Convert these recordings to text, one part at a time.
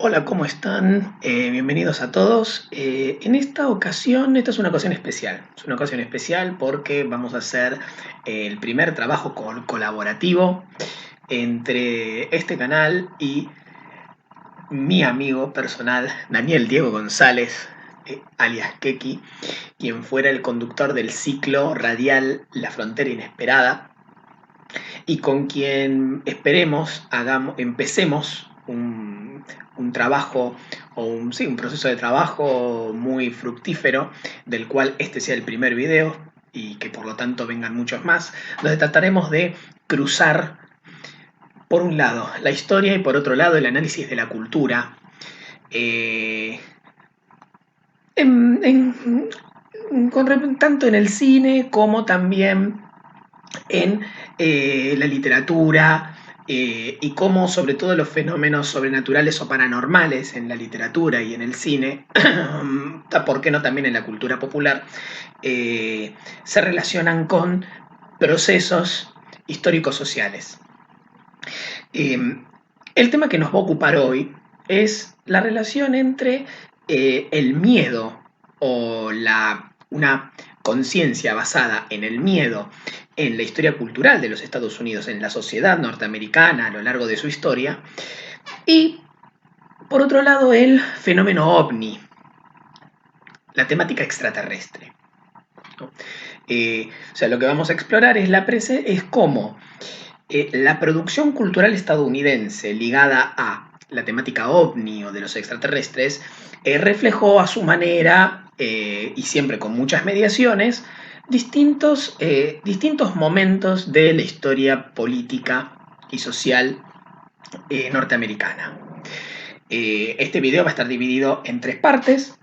Hola, ¿cómo están? Bienvenidos a todos. En esta ocasión, esta es una ocasión especial. Es una ocasión especial porque vamos a hacer el primer trabajo colaborativo entre este canal y mi amigo personal, Daniel Diego González, alias Keki, quien fuera el conductor del ciclo radial La Frontera Inesperada y con quien esperemos empecemos un trabajo o sí, un proceso de trabajo muy fructífero, del cual este sea el primer video y que por lo tanto vengan muchos más, donde trataremos de cruzar, por un lado, la historia y por otro lado, el análisis de la cultura, eh, en- tanto en el cine como también en la literatura, y cómo sobre todo los fenómenos sobrenaturales o paranormales en la literatura y en el cine, por qué no también en la cultura popular, se relacionan con procesos históricos sociales. Eh, el tema que nos va a ocupar hoy es la relación entre el miedo o una conciencia basada en el miedo en la historia cultural de los Estados Unidos, en la sociedad norteamericana a lo largo de su historia, y por otro lado el fenómeno ovni, la temática extraterrestre. ¿No? O sea, lo que vamos a explorar es cómo la producción cultural estadounidense ligada a la temática ovni o de los extraterrestres reflejó a su manera, y siempre con muchas mediaciones, distintos momentos de la historia política y social norteamericana. Este video va a estar dividido en tres partes.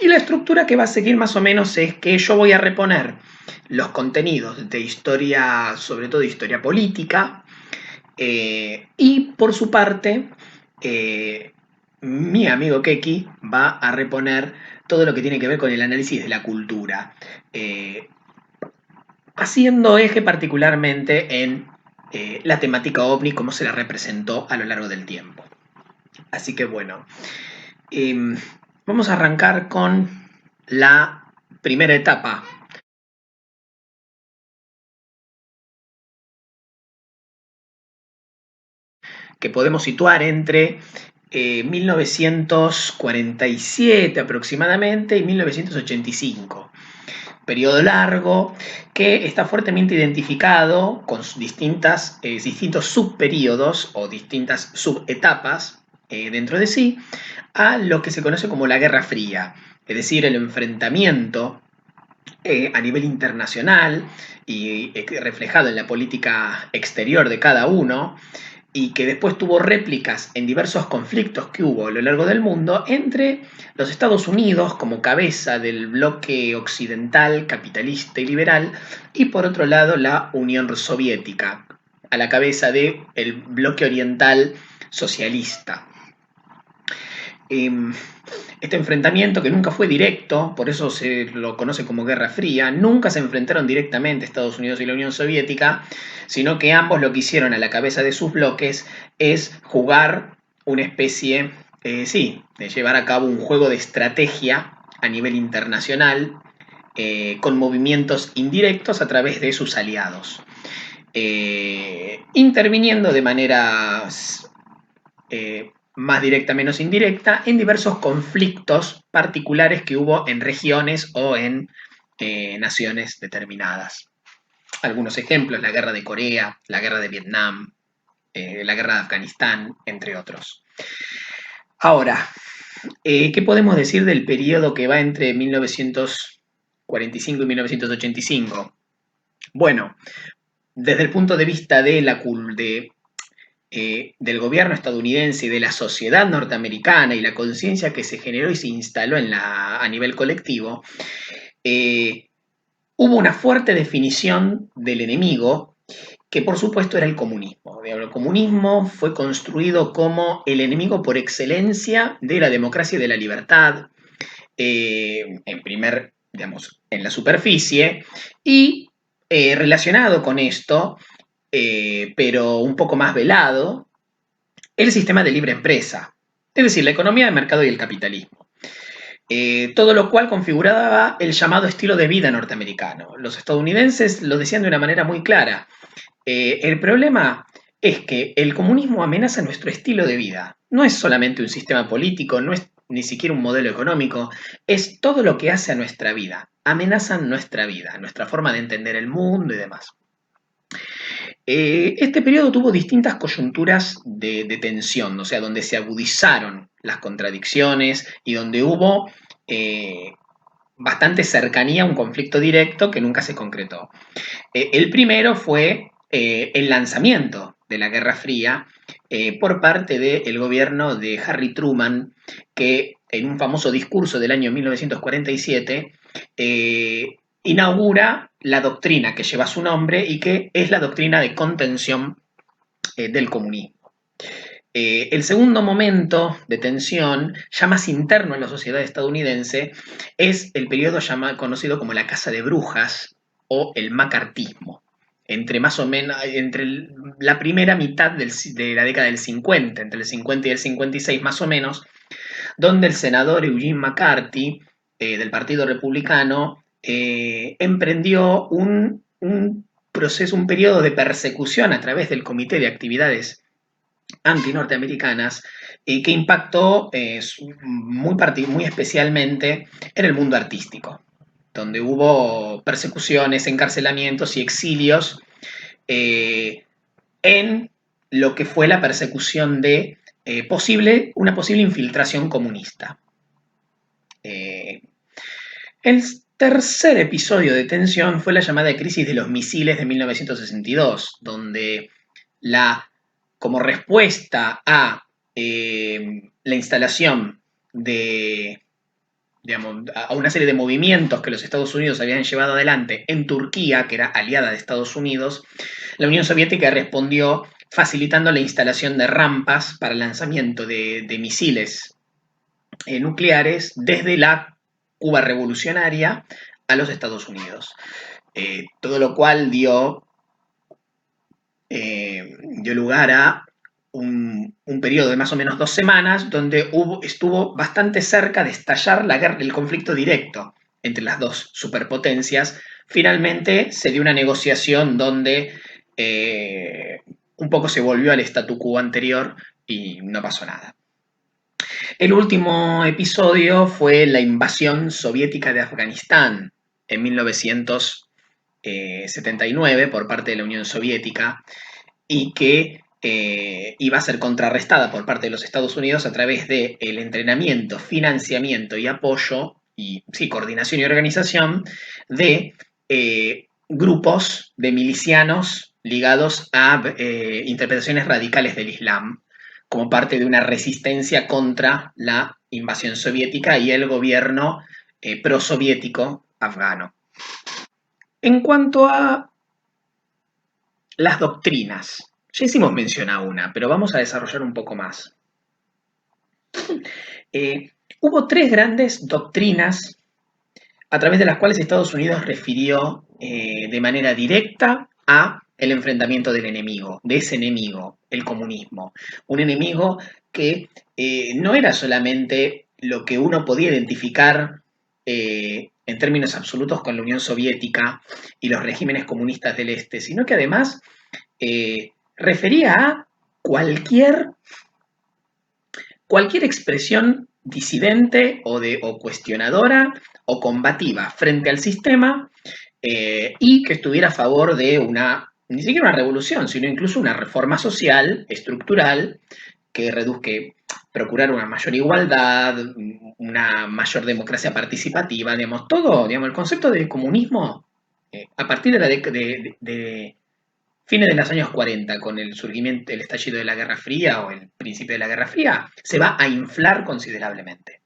Y la estructura que va a seguir más o menos es que yo voy a reponer los contenidos de historia, sobre todo de historia política, y por su parte, mi amigo Keki va a reponer todo lo que tiene que ver con el análisis de la cultura, eh, haciendo eje particularmente en la temática ovni, cómo se la representó a lo largo del tiempo. Así que bueno, eh, vamos a arrancar con la primera etapa, que podemos situar entre 1947 aproximadamente y 1985. Periodo largo que está fuertemente identificado con distintos subperiodos o distintas subetapas dentro de sí a lo que se conoce como la Guerra Fría, es decir, el enfrentamiento a nivel internacional y reflejado en la política exterior de cada uno, y que después tuvo réplicas en diversos conflictos que hubo a lo largo del mundo entre los Estados Unidos como cabeza del bloque occidental, capitalista y liberal, y por otro lado la Unión Soviética, a la cabeza del bloque oriental socialista. Este enfrentamiento, que nunca fue directo, por eso se lo conoce como Guerra Fría, nunca se enfrentaron directamente Estados Unidos y la Unión Soviética, sino que ambos lo que hicieron a la cabeza de sus bloques es jugar una especie, sí, de llevar a cabo un juego de estrategia a nivel internacional, con movimientos indirectos a través de sus aliados, interviniendo de manera más directa, menos indirecta, en diversos conflictos particulares que hubo en regiones o en naciones determinadas. Algunos ejemplos: la guerra de Corea, la guerra de Vietnam, la guerra de Afganistán, entre otros. Ahora, ¿qué podemos decir del periodo que va entre 1945 y 1985? Bueno, desde el punto de vista del gobierno estadounidense y de la sociedad norteamericana y la conciencia que se generó y se instaló a nivel colectivo, eh, hubo una fuerte definición del enemigo, que por supuesto era el comunismo. El comunismo fue construido como el enemigo por excelencia de la democracia y de la libertad, en la superficie, y relacionado con esto, pero un poco más velado, el sistema de libre empresa. es decir, la economía de mercado y el capitalismo. Todo lo cual configuraba el llamado estilo de vida norteamericano. Los estadounidenses lo decían de una manera muy clara. El problema es que el comunismo amenaza nuestro estilo de vida. No es solamente un sistema político, no es ni siquiera un modelo económico, es todo lo que hace a nuestra vida. Amenazan nuestra vida, nuestra forma de entender el mundo y demás. Este periodo tuvo distintas coyunturas de tensión, o sea, donde se agudizaron las contradicciones y donde hubo bastante cercanía a un conflicto directo que nunca se concretó. El primero fue el lanzamiento de la Guerra Fría por parte del gobierno de Harry Truman, que en un famoso discurso del año 1947 inaugura la doctrina que lleva su nombre y que es la doctrina de contención del comunismo. El segundo momento de tensión, ya más interno en la sociedad estadounidense, es el periodo conocido como la Casa de Brujas o el macartismo. Entre más o menos, la primera mitad de la década del 50, entre el 50 y el 56 más o menos, donde el senador Eugene McCarthy, del Partido Republicano, emprendió un proceso, un periodo de persecución a través del Comité de Actividades Anti-Norteamericanas que impactó muy especialmente en el mundo artístico, donde hubo persecuciones, encarcelamientos y exilios eh, en lo que fue la persecución de una posible infiltración comunista. Eh, el tercer episodio de tensión fue la llamada crisis de los misiles de 1962, donde como respuesta a la instalación de, digamos, a una serie de movimientos que los Estados Unidos habían llevado adelante en Turquía, que era aliada de Estados Unidos, la Unión Soviética respondió facilitando la instalación de rampas para el lanzamiento de misiles nucleares desde la Cuba revolucionaria a los Estados Unidos. Todo lo cual dio lugar a un periodo de más o menos 2 semanas donde estuvo bastante cerca de estallar el conflicto directo entre las dos superpotencias. Finalmente se dio una negociación donde un poco se volvió al statu quo anterior y no pasó nada. El último episodio fue la invasión soviética de Afganistán en 1979 por parte de la Unión Soviética y que iba a ser contrarrestada por parte de los Estados Unidos a través del entrenamiento, financiamiento y apoyo, y sí, coordinación y organización de grupos de milicianos ligados a interpretaciones radicales del Islam, como parte de una resistencia contra la invasión soviética y el gobierno prosoviético afgano. En cuanto a las doctrinas, ya hicimos mención a una, pero vamos a desarrollar un poco más. Hubo 3 grandes doctrinas a través de las cuales Estados Unidos refirió de manera directa a el enfrentamiento del enemigo, de ese enemigo, el comunismo. Un enemigo que no era solamente lo que uno podía identificar en términos absolutos con la Unión Soviética y los regímenes comunistas del Este, sino que además refería a cualquier expresión disidente o cuestionadora o combativa frente al sistema y que estuviera a favor de ni siquiera una revolución, sino incluso una reforma social, estructural, que procurar una mayor igualdad, una mayor democracia participativa, digamos, todo, digamos, el concepto de comunismo a partir de la de fines de los años 40, con el surgimiento, el estallido de la Guerra Fría o el principio de la Guerra Fría, se va a inflar considerablemente.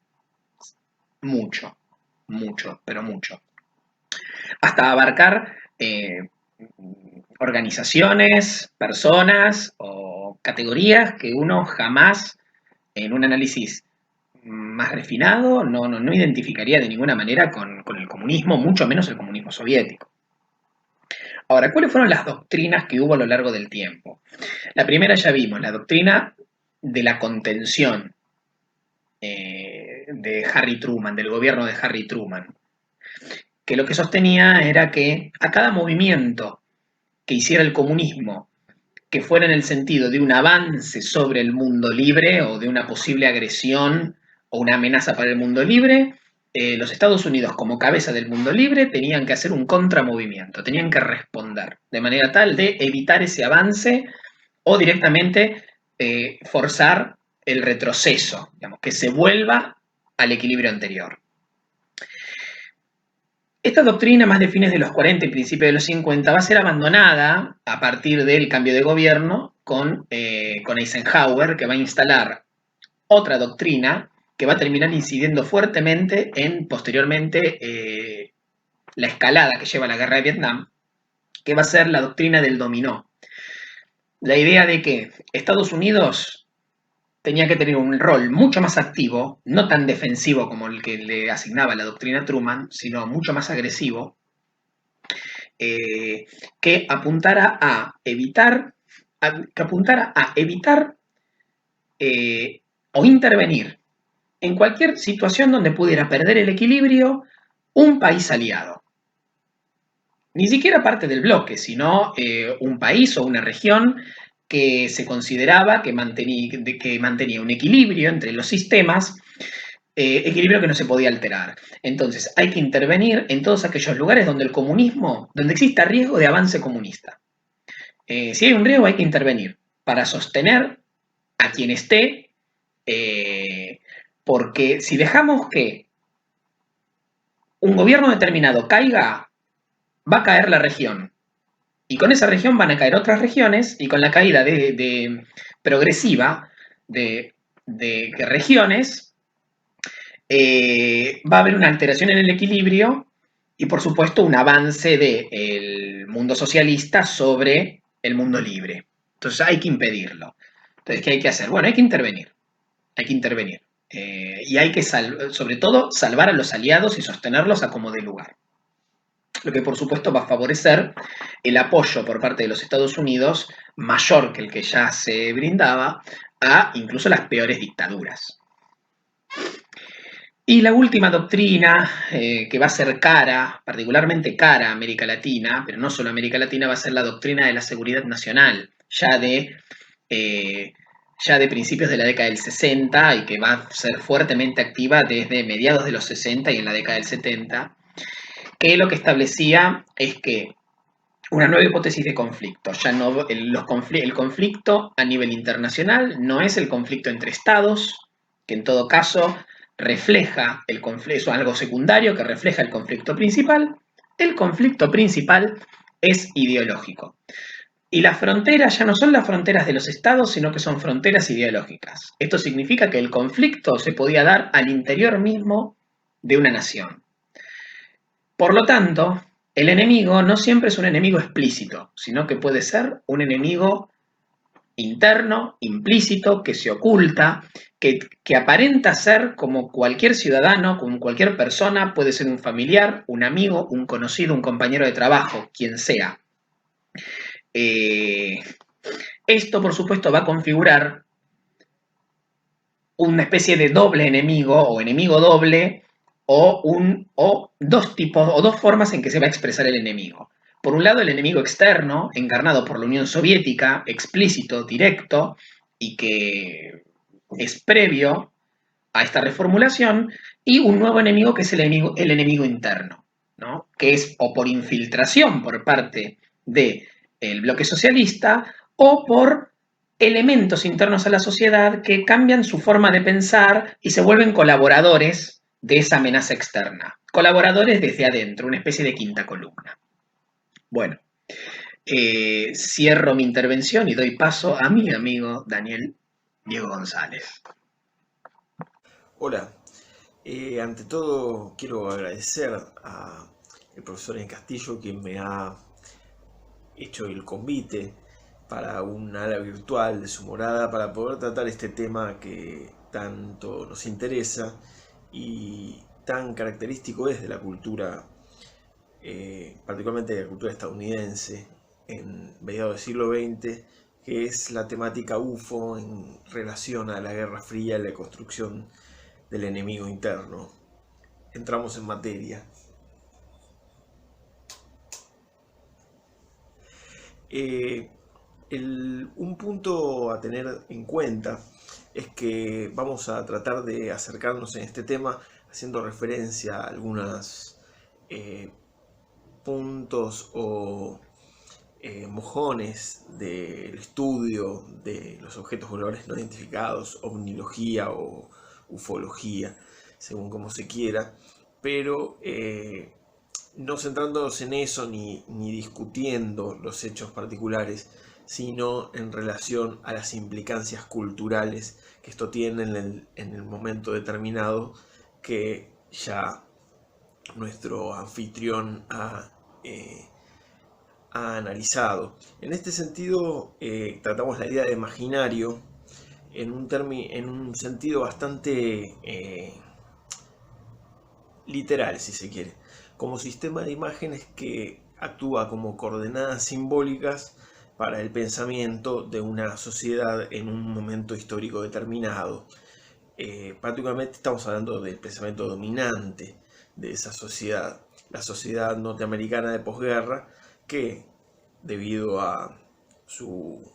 Mucho, mucho, pero mucho. Hasta abarcar organizaciones, personas o categorías que uno jamás en un análisis más refinado no identificaría de ninguna manera con el comunismo, mucho menos el comunismo soviético. Ahora, ¿cuáles fueron las doctrinas que hubo a lo largo del tiempo? La primera ya vimos, la doctrina de la contención, de Harry Truman, del gobierno de Harry Truman, que lo que sostenía era que a cada movimiento que hiciera el comunismo, que fuera en el sentido de un avance sobre el mundo libre o de una posible agresión o una amenaza para el mundo libre, los Estados Unidos como cabeza del mundo libre tenían que hacer un contramovimiento, tenían que responder de manera tal de evitar ese avance o directamente forzar el retroceso, digamos, que se vuelva al equilibrio anterior. Esta doctrina, más de fines de los 40 y principios de los 50, va a ser abandonada a partir del cambio de gobierno con Eisenhower, que va a instalar otra doctrina que va a terminar incidiendo fuertemente en, posteriormente, la escalada que lleva a la guerra de Vietnam, que va a ser la doctrina del dominó. La idea de que Estados Unidos tenía que tener un rol mucho más activo, no tan defensivo como el que le asignaba la doctrina Truman, sino mucho más agresivo, que apuntara a evitar, o intervenir en cualquier situación donde pudiera perder el equilibrio un país aliado. Ni siquiera parte del bloque, sino un país o una región que se consideraba que mantenía un equilibrio entre los sistemas, equilibrio que no se podía alterar. Entonces hay que intervenir en todos aquellos lugares donde el comunismo, donde exista riesgo de avance comunista. Si hay un riesgo hay que intervenir para sostener a quien esté, porque si dejamos que un gobierno determinado caiga, va a caer la región. Y con esa región van a caer otras regiones, y con la caída progresiva de regiones, va a haber una alteración en el equilibrio y, por supuesto, un avance del mundo socialista sobre el mundo libre. Entonces hay que impedirlo. Entonces, ¿qué hay que hacer? Bueno, hay que intervenir. Hay que intervenir. Y hay que, sobre todo, salvar a los aliados y sostenerlos a como dé lugar. Lo que por supuesto va a favorecer el apoyo por parte de los Estados Unidos mayor que el que ya se brindaba a incluso las peores dictaduras. Y la última doctrina, que va a ser cara, particularmente cara a América Latina, pero no solo a América Latina, va a ser la doctrina de la seguridad nacional, ya de principios de la década del 60 y que va a ser fuertemente activa desde mediados de los 60 y en la década del 70, que lo que establecía es que una nueva hipótesis de conflicto. Ya no, el conflicto a nivel internacional no es el conflicto entre estados, que en todo caso refleja el conflicto, es algo secundario que refleja el conflicto principal. El conflicto principal es ideológico. Y las fronteras ya no son las fronteras de los estados, sino que son fronteras ideológicas. Esto significa que el conflicto se podía dar al interior mismo de una nación. Por lo tanto, el enemigo no siempre es un enemigo explícito, sino que puede ser un enemigo interno, implícito, que se oculta, que aparenta ser como cualquier ciudadano, como cualquier persona, puede ser un familiar, un amigo, un conocido, un compañero de trabajo, quien sea. Esto, por supuesto, va a configurar una especie de doble enemigo o enemigo doble o dos formas en que se va a expresar el enemigo. Por un lado, el enemigo externo, encarnado por la Unión Soviética, explícito, directo, y que es previo a esta reformulación, y un nuevo enemigo que es el enemigo interno, ¿no? Que es o por infiltración por parte del bloque socialista o por elementos internos a la sociedad que cambian su forma de pensar y se vuelven colaboradores de esa amenaza externa. Colaboradores desde adentro, una especie de quinta columna. Bueno, cierro mi intervención y doy paso a mi amigo Daniel Diego González. Hola, ante todo quiero agradecer al profesor En Castillo quien me ha hecho el convite para un ala virtual de su morada para poder tratar este tema que tanto nos interesa y tan característico es de la cultura, particularmente de la cultura estadounidense en mediados del siglo XX, que es la temática UFO en relación a la Guerra Fría y la construcción del enemigo interno. Entramos en materia. Un punto a tener en cuenta es que vamos a tratar de acercarnos en este tema haciendo referencia a algunos puntos o mojones del estudio de los objetos voladores no identificados, ovnilogía o ufología, según como se quiera, pero no centrándonos en eso ni discutiendo los hechos particulares, sino en relación a las implicancias culturales que esto tiene en el momento determinado que ya nuestro anfitrión ha analizado. En este sentido, tratamos la idea de imaginario en un sentido bastante literal, si se quiere, como sistema de imágenes que actúa como coordenadas simbólicas para el pensamiento de una sociedad en un momento histórico determinado. Particularmente estamos hablando del pensamiento dominante de esa sociedad, la sociedad norteamericana de posguerra, que debido a su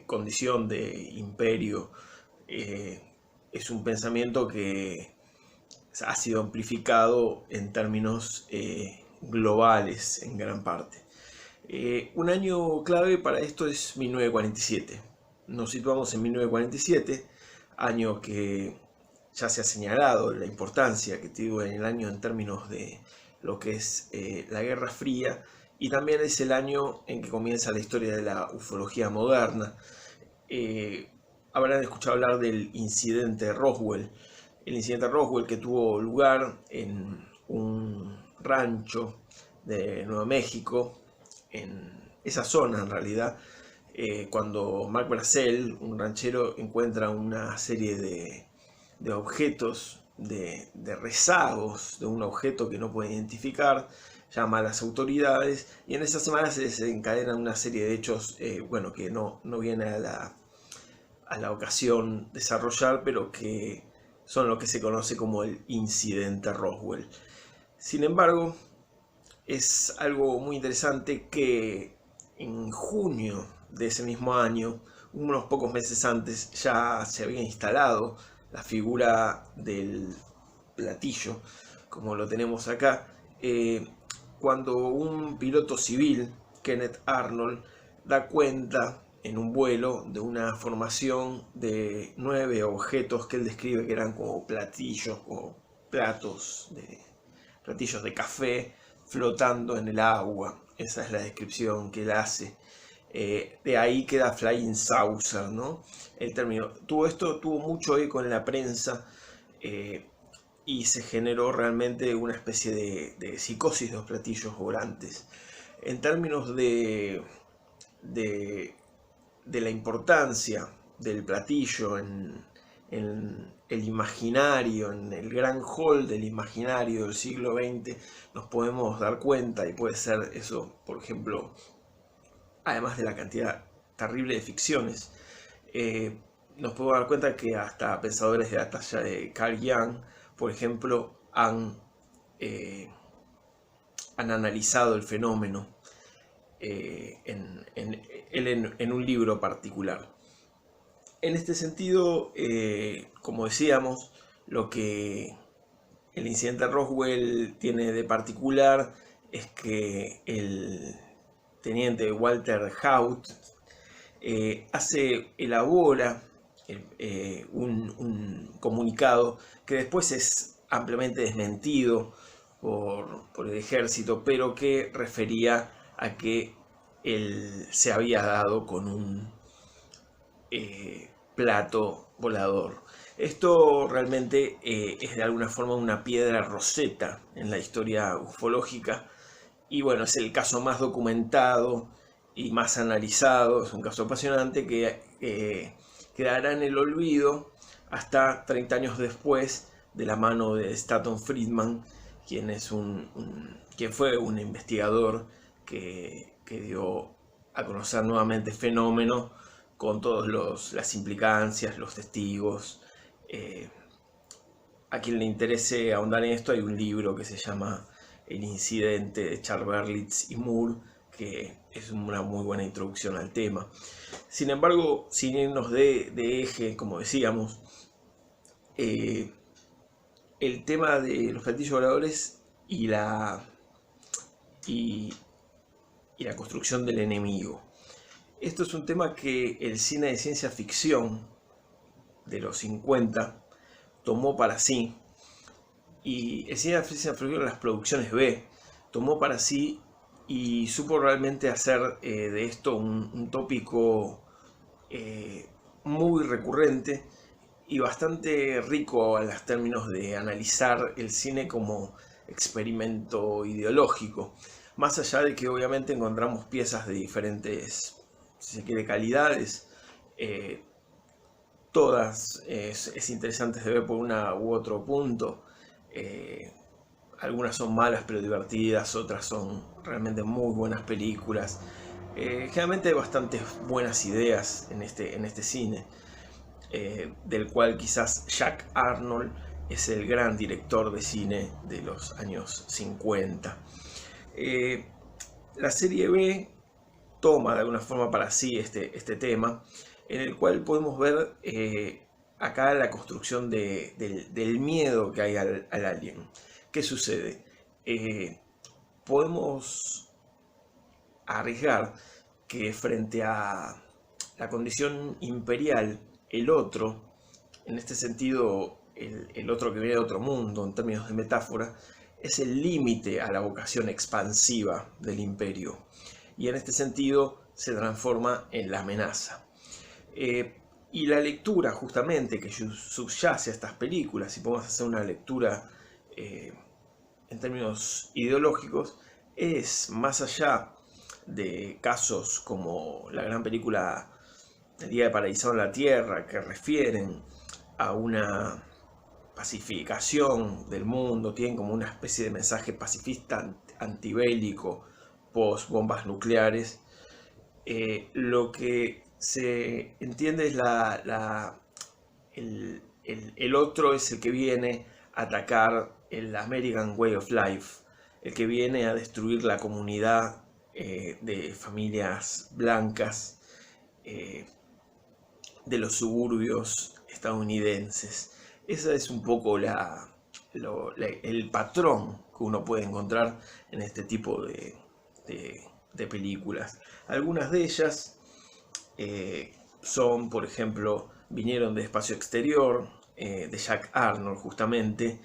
condición de imperio es un pensamiento que ha sido amplificado en términos globales en gran parte. Un año clave para esto es 1947. Nos situamos en 1947, año que ya se ha señalado la importancia que tuvo en el año en términos de lo que es la Guerra Fría, y también es el año en que comienza la historia de la ufología moderna. Habrán escuchado hablar del incidente Roswell. El incidente Roswell que tuvo lugar en un rancho de Nuevo México, en esa zona en realidad, cuando Mark Brassel, un ranchero, encuentra una serie de objetos, de rezagos de un objeto que no puede identificar, llama a las autoridades y en esa semana se desencadenan una serie de hechos que no viene a la ocasión desarrollar, pero que son lo que se conoce como el incidente Roswell. Sin embargo, es algo muy interesante que en junio de ese mismo año, unos pocos meses antes, ya se había instalado la figura del platillo, como lo tenemos acá, cuando un piloto civil, Kenneth Arnold, da cuenta en un vuelo de una formación de 9 objetos que él describe que eran como platillos o platillos de café flotando en el agua. Esa es la descripción que él hace. De ahí queda Flying Saucer, ¿no? El término. Esto tuvo mucho eco en la prensa y se generó realmente una especie de psicosis de los platillos volantes. En términos de la importancia del platillo en el imaginario, en el gran hall del imaginario del siglo XX, nos podemos dar cuenta, y puede ser eso, por ejemplo, además de la cantidad terrible de ficciones, nos podemos dar cuenta que hasta pensadores de la talla de Carl Jung, por ejemplo, han analizado el fenómeno en un libro particular. En este sentido, como decíamos, lo que el incidente Roswell tiene de particular es que el teniente Walter Haut elabora un comunicado que después es ampliamente desmentido por el ejército, pero que refería a que él se había dado con un plato volador. Esto realmente es de alguna forma una piedra roseta en la historia ufológica, y bueno, es el caso más documentado y más analizado. Es un caso apasionante que quedará en el olvido hasta 30 años después, de la mano de Stanton Friedman, quien fue un investigador que dio a conocer nuevamente el fenómeno con todas las implicancias, los testigos a quien le interese ahondar en esto, hay un libro que se llama El incidente de Charles Berlitz y Moore, que es una muy buena introducción al tema. Sin embargo, sin irnos de eje, como decíamos, el tema de los platillos voladores y y, y la construcción del enemigo. Esto es un tema que el cine de ciencia ficción de los 50 tomó para sí, y el cine de ciencia ficción, las producciones B, tomó para sí y supo realmente hacer de esto un tópico muy recurrente y bastante rico en los términos de analizar el cine como experimento ideológico. Más allá de que obviamente encontramos piezas de diferentes, si se quiere, calidades, todas es interesante de ver por una u otro punto. Algunas son malas pero divertidas, otras son realmente muy buenas películas. Generalmente hay bastantes buenas ideas en este cine, del cual quizás Jack Arnold es el gran director de cine de los años 50. La serie B toma de alguna forma para sí este tema, en el cual podemos ver acá la construcción del miedo que hay al alien. ¿Qué sucede? Podemos arriesgar que frente a la condición imperial, el otro, en este sentido el otro que viene de otro mundo en términos de metáfora, es el límite a la vocación expansiva del imperio, y en este sentido se transforma en la amenaza. Y la lectura justamente que subyace a estas películas, si podemos hacer una lectura en términos ideológicos, es más allá de casos como la gran película El día de Paralizado en la Tierra, que refieren a una pacificación del mundo, tienen como una especie de mensaje pacifista antibélico post bombas nucleares. Lo que se entiende es el otro es el que viene a atacar el American Way of Life, el que viene a destruir la comunidad de familias blancas de los suburbios estadounidenses. Ese es un poco el patrón que uno puede encontrar en este tipo de películas. Algunas de ellas son, por ejemplo, Vinieron de Espacio Exterior, de Jack Arnold justamente.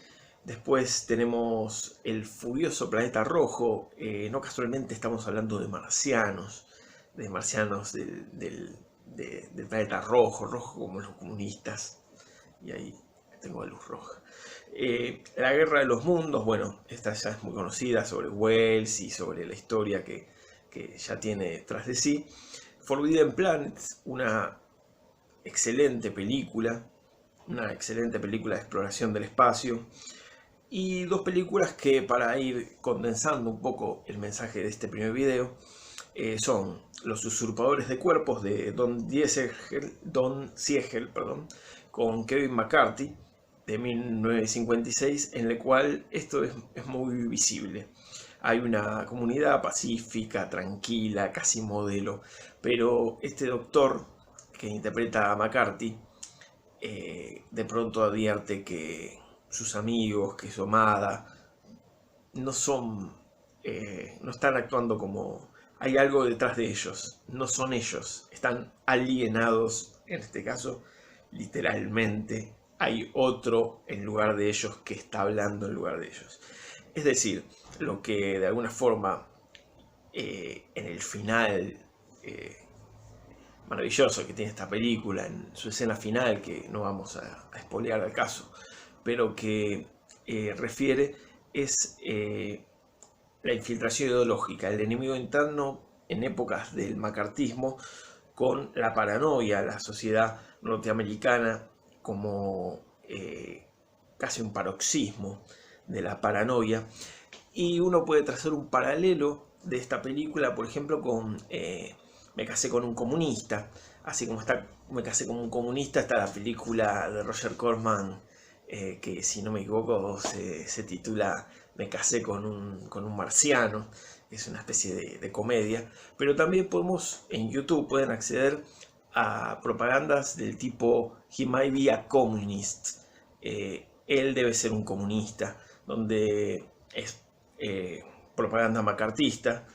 Después tenemos El Furioso Planeta Rojo. No casualmente estamos hablando de marcianos del planeta rojo como los comunistas. Y ahí tengo la luz roja. La Guerra de los Mundos, bueno, esta ya es muy conocida, sobre Wells y sobre la historia que ya tiene tras de sí. Forbidden Planet, una excelente película de exploración del espacio. Y dos películas que, para ir condensando un poco el mensaje de este primer video, son Los Usurpadores de Cuerpos de Don Siegel, con Kevin McCarthy, de 1956, en el cual esto es muy visible. Hay una comunidad pacífica, tranquila, casi modelo, pero este doctor que interpreta a McCarthy de pronto advierte que sus amigos, que su amada, no están actuando como... Hay algo detrás de ellos, no son ellos, están alienados, en este caso, literalmente. Hay otro en lugar de ellos que está hablando en lugar de ellos. Es decir, lo que de alguna forma en el final maravilloso que tiene esta película, en su escena final, que no vamos a spoilear al caso, pero que refiere es la infiltración ideológica, el enemigo interno en épocas del macartismo, con la paranoia, la sociedad norteamericana como casi un paroxismo de la paranoia. Y uno puede trazar un paralelo de esta película, por ejemplo, con Me casé con un comunista. Así como está Me casé con un comunista, está la película de Roger Corman, que si no me equivoco se titula Me casé con un marciano, es una especie de comedia, pero también en YouTube pueden acceder a propagandas del tipo He might be a communist, él debe ser un comunista, donde es propaganda macartista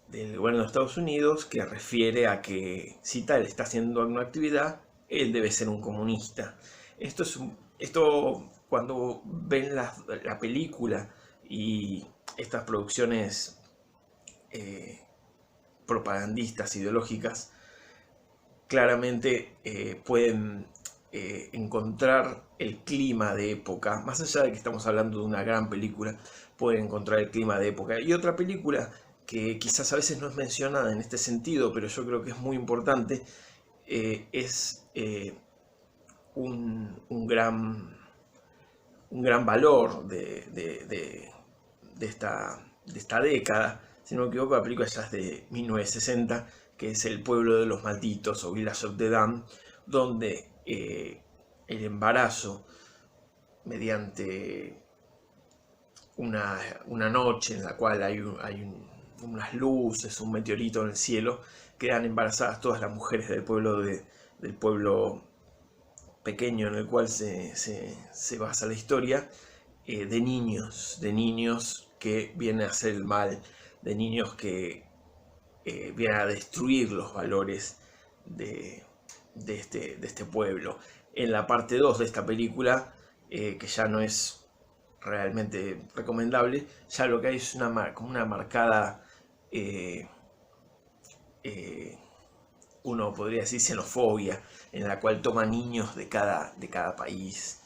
del gobierno de Estados Unidos que refiere a que si tal está haciendo alguna actividad, él debe ser un comunista. Esto cuando ven la película y estas producciones propagandistas, ideológicas, claramente pueden encontrar el clima de época, más allá de que estamos hablando de una gran película, pueden encontrar el clima de época. Y otra película que quizás a veces no es mencionada en este sentido, pero yo creo que es muy importante, es un gran valor de esta década. Si no me equivoco, la película ya es de 1960, que es El pueblo de los malditos o Village of the Damned, donde el embarazo, mediante una noche en la cual hay unas luces, un meteorito en el cielo, quedan embarazadas todas las mujeres del pueblo pequeño en el cual se basa la historia, de niños que vienen a hacer el mal, de niños que vienen a destruir los valores de este pueblo. En la parte 2 de esta película, que ya no es realmente recomendable, ya lo que hay es como una marcada, uno podría decir xenofobia, en la cual toma niños de cada país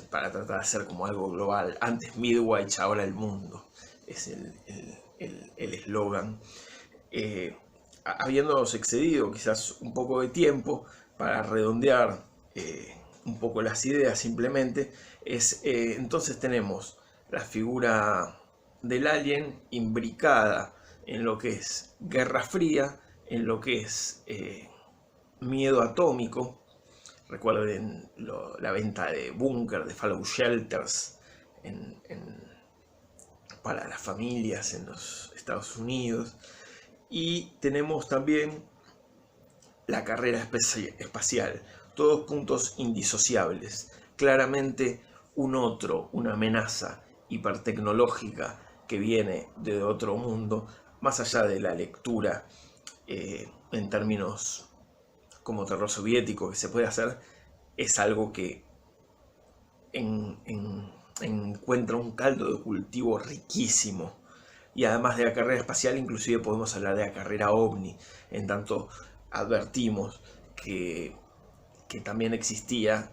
para tratar de hacer como algo global. Antes Midwich, ahora el mundo, es el eslogan. Habiéndonos excedido quizás un poco de tiempo, para redondear un poco las ideas simplemente, entonces tenemos la figura del alien imbricada en lo que es Guerra Fría, en lo que es miedo atómico. Recuerden la venta de búnker, de fallout shelters para las familias en los Estados Unidos. Y tenemos también la carrera espacial, todos puntos indisociables. Claramente una amenaza hipertecnológica que viene de otro mundo, más allá de la lectura en términos como terror soviético que se puede hacer, es algo que encuentra un caldo de cultivo riquísimo. Y además de la carrera espacial, inclusive podemos hablar de la carrera ovni, en tanto advertimos que también existía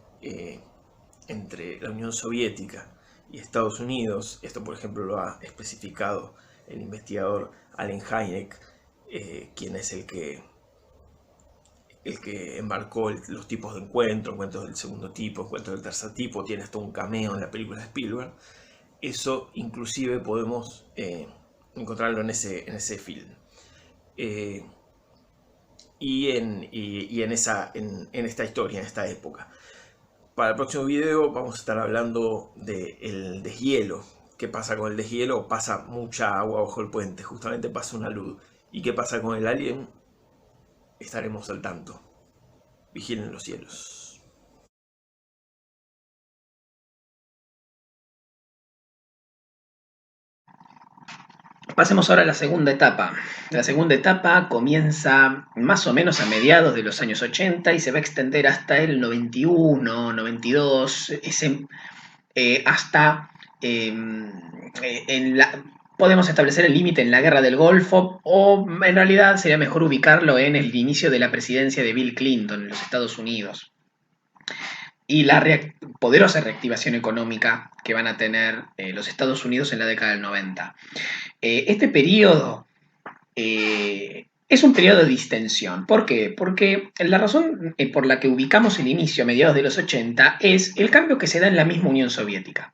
entre la Unión Soviética y Estados Unidos. Esto, por ejemplo, lo ha especificado el investigador Allen Hynek, quien es el que embarcó los tipos de encuentros del segundo tipo, encuentros del tercer tipo. Tiene hasta un cameo en la película de Spielberg. Eso inclusive podemos encontrarlo en ese film. Y en esta historia, en esta época. Para el próximo video vamos a estar hablando del deshielo. ¿Qué pasa con el deshielo? Pasa mucha agua bajo el puente, justamente pasa una luz. ¿Y qué pasa con el alien? Estaremos al tanto. Vigilen los cielos. Pasemos ahora a la segunda etapa. La segunda etapa comienza más o menos a mediados de los años 80 y se va a extender hasta el 91, 92, hasta podemos establecer el límite en la Guerra del Golfo, o en realidad sería mejor ubicarlo en el inicio de la presidencia de Bill Clinton en los Estados Unidos y la poderosa reactivación económica que van a tener los Estados Unidos en la década del 90. Este periodo es un periodo de distensión. ¿Por qué? Porque la razón por la que ubicamos el inicio a mediados de los 80 es el cambio que se da en la misma Unión Soviética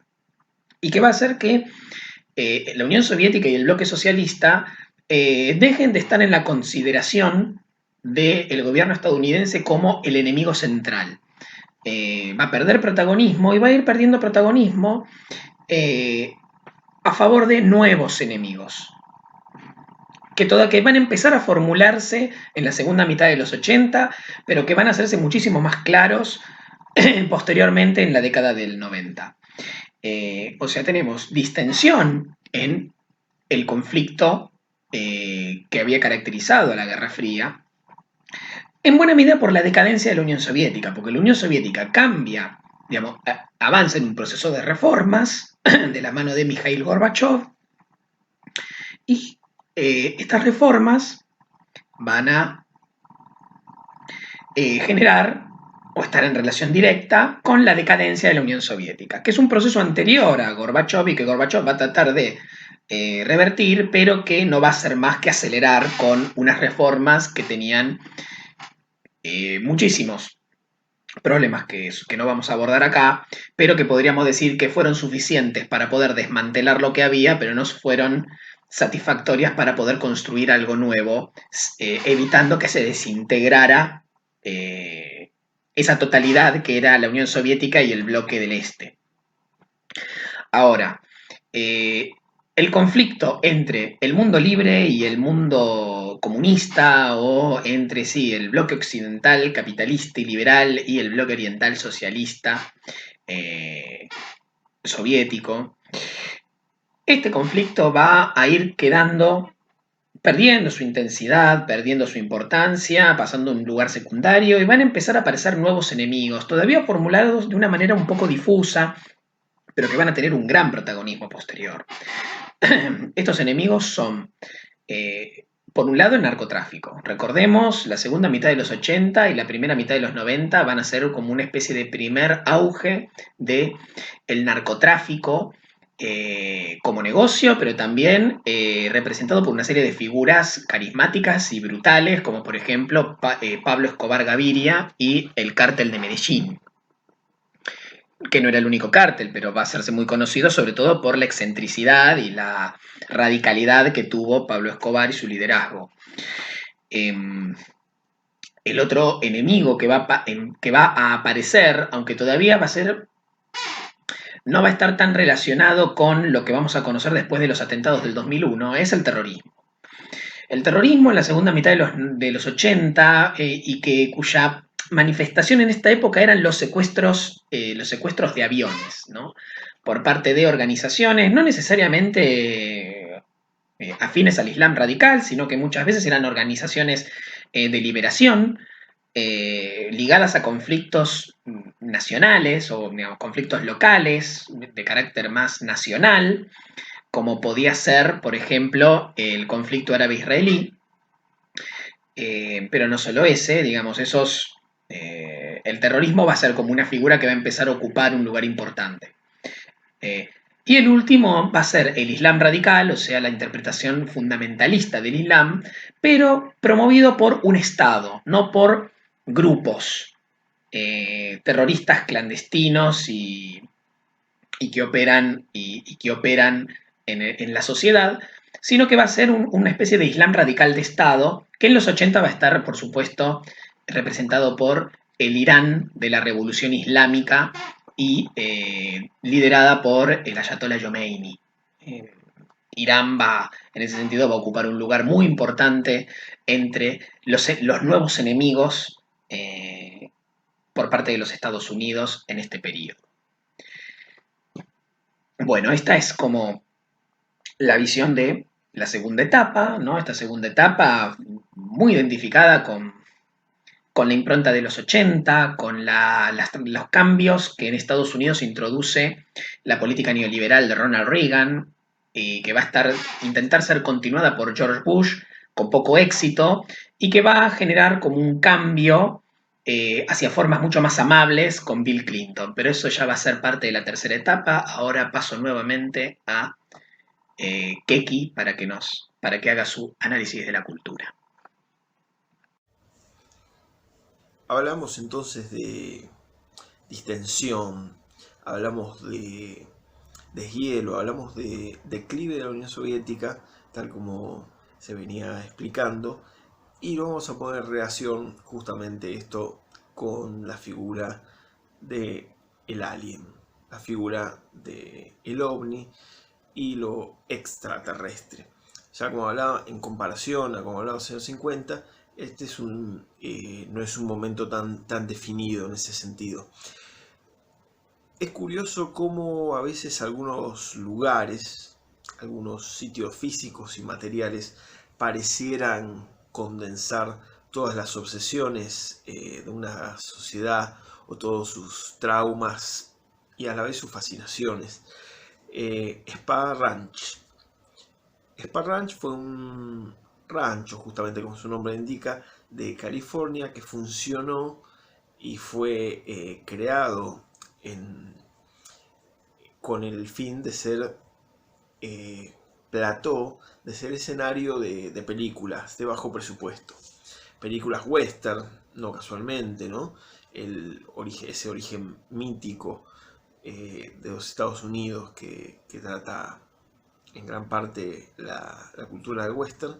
y que va a hacer que la Unión Soviética y el bloque socialista dejen de estar en la consideración del gobierno estadounidense como el enemigo central. va a perder protagonismo y va a ir perdiendo protagonismo eh, a favor de nuevos enemigos, que van a empezar a formularse en la segunda mitad de los 80, pero que van a hacerse muchísimo más claros posteriormente en la década del 90. O sea, tenemos distensión en el conflicto que había caracterizado a la Guerra Fría, en buena medida por la decadencia de la Unión Soviética, porque la Unión Soviética cambia, digamos, avanza en un proceso de reformas de la mano de Mikhail Gorbachev, y estas reformas van a generar o estar en relación directa con la decadencia de la Unión Soviética, que es un proceso anterior a Gorbachev y que Gorbachev va a tratar de revertir, pero que no va a ser más que acelerar con unas reformas que tenían muchísimos problemas que no vamos a abordar acá, pero que podríamos decir que fueron suficientes para poder desmantelar lo que había, pero no fueron satisfactorias para poder construir algo nuevo, evitando que se desintegrara esa totalidad que era la Unión Soviética y el bloque del Este. Ahora, el conflicto entre el mundo libre y el mundo comunista, o entre sí el bloque occidental capitalista y liberal y el bloque oriental socialista soviético, este conflicto va a ir quedando, perdiendo su intensidad, perdiendo su importancia, pasando a un lugar secundario, y van a empezar a aparecer nuevos enemigos, todavía formulados de una manera un poco difusa, pero que van a tener un gran protagonismo posterior. Estos enemigos son, por un lado, el narcotráfico. Recordemos, la segunda mitad de los 80 y la primera mitad de los 90 van a ser como una especie de primer auge del narcotráfico como negocio, pero también representado por una serie de figuras carismáticas y brutales, como por ejemplo Pablo Escobar Gaviria y el cártel de Medellín, que no era el único cártel, pero va a hacerse muy conocido sobre todo por la excentricidad y la radicalidad que tuvo Pablo Escobar y su liderazgo. El otro enemigo que va a aparecer, aunque todavía va a ser, no va a estar tan relacionado con lo que vamos a conocer después de los atentados del 2001, es el terrorismo. El terrorismo en la segunda mitad de los 80 y cuya manifestación en esta época eran los secuestros de aviones, ¿no? Por parte de organizaciones no necesariamente afines al Islam radical, sino que muchas veces eran organizaciones de liberación ligadas a conflictos nacionales o digamos, conflictos locales de carácter más nacional, como podía ser, por ejemplo, el conflicto árabe-israelí, pero no solo ese, digamos, el terrorismo va a ser como una figura que va a empezar a ocupar un lugar importante. Y el último va a ser el Islam radical, o sea, la interpretación fundamentalista del Islam, pero promovido por un Estado, no por grupos terroristas clandestinos y que operan en la sociedad, sino que va a ser una especie de Islam radical de Estado, que en los 80 va a estar, por supuesto, representado por el Irán de la Revolución Islámica y liderada por el Ayatollah Khomeini. Irán va, en ese sentido, va a ocupar un lugar muy importante entre los nuevos enemigos por parte de los Estados Unidos en este periodo. Bueno, esta es como la visión de la segunda etapa, ¿no? Esta segunda etapa muy identificada con la impronta de los 80, con los cambios que en Estados Unidos introduce la política neoliberal de Ronald Reagan, y que va a intentar ser continuada por George Bush con poco éxito, y que va a generar como un cambio hacia formas mucho más amables con Bill Clinton. Pero eso ya va a ser parte de la tercera etapa. Ahora paso nuevamente a Keki para que haga su análisis de la cultura. Hablamos entonces de distensión, hablamos de deshielo, hablamos de declive de la Unión Soviética, tal como se venía explicando, y vamos a poner en relación justamente esto con la figura de el alien, la figura de el ovni y lo extraterrestre. Ya como hablaba, en comparación a como hablaba en los años 50, este es no es un momento tan definido en ese sentido. Es curioso cómo a veces algunos lugares, algunos sitios físicos y materiales parecieran condensar todas las obsesiones de una sociedad o todos sus traumas y a la vez sus fascinaciones. Spa Ranch. Spa Ranch fue un rancho, justamente como su nombre indica, de California que funcionó y fue creado en, con el fin de ser plató, de ser escenario de películas de bajo presupuesto. Películas western, no casualmente, ¿no? Ese origen mítico de los Estados Unidos que trata en gran parte la cultura del western,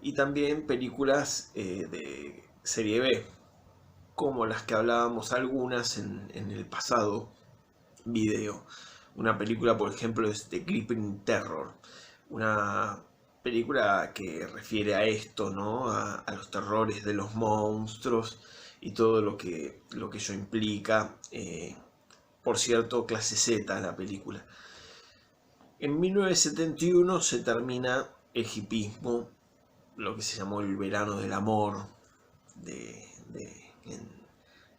y también películas de serie B, como las que hablábamos algunas en el pasado video. Una película, por ejemplo, es The Creeping Terror, una película que refiere a esto, ¿no? A los terrores de los monstruos y todo lo que ello implica. Por cierto, clase Z la película. En 1971 se termina el hipismo, lo que se llamó el verano del amor de, de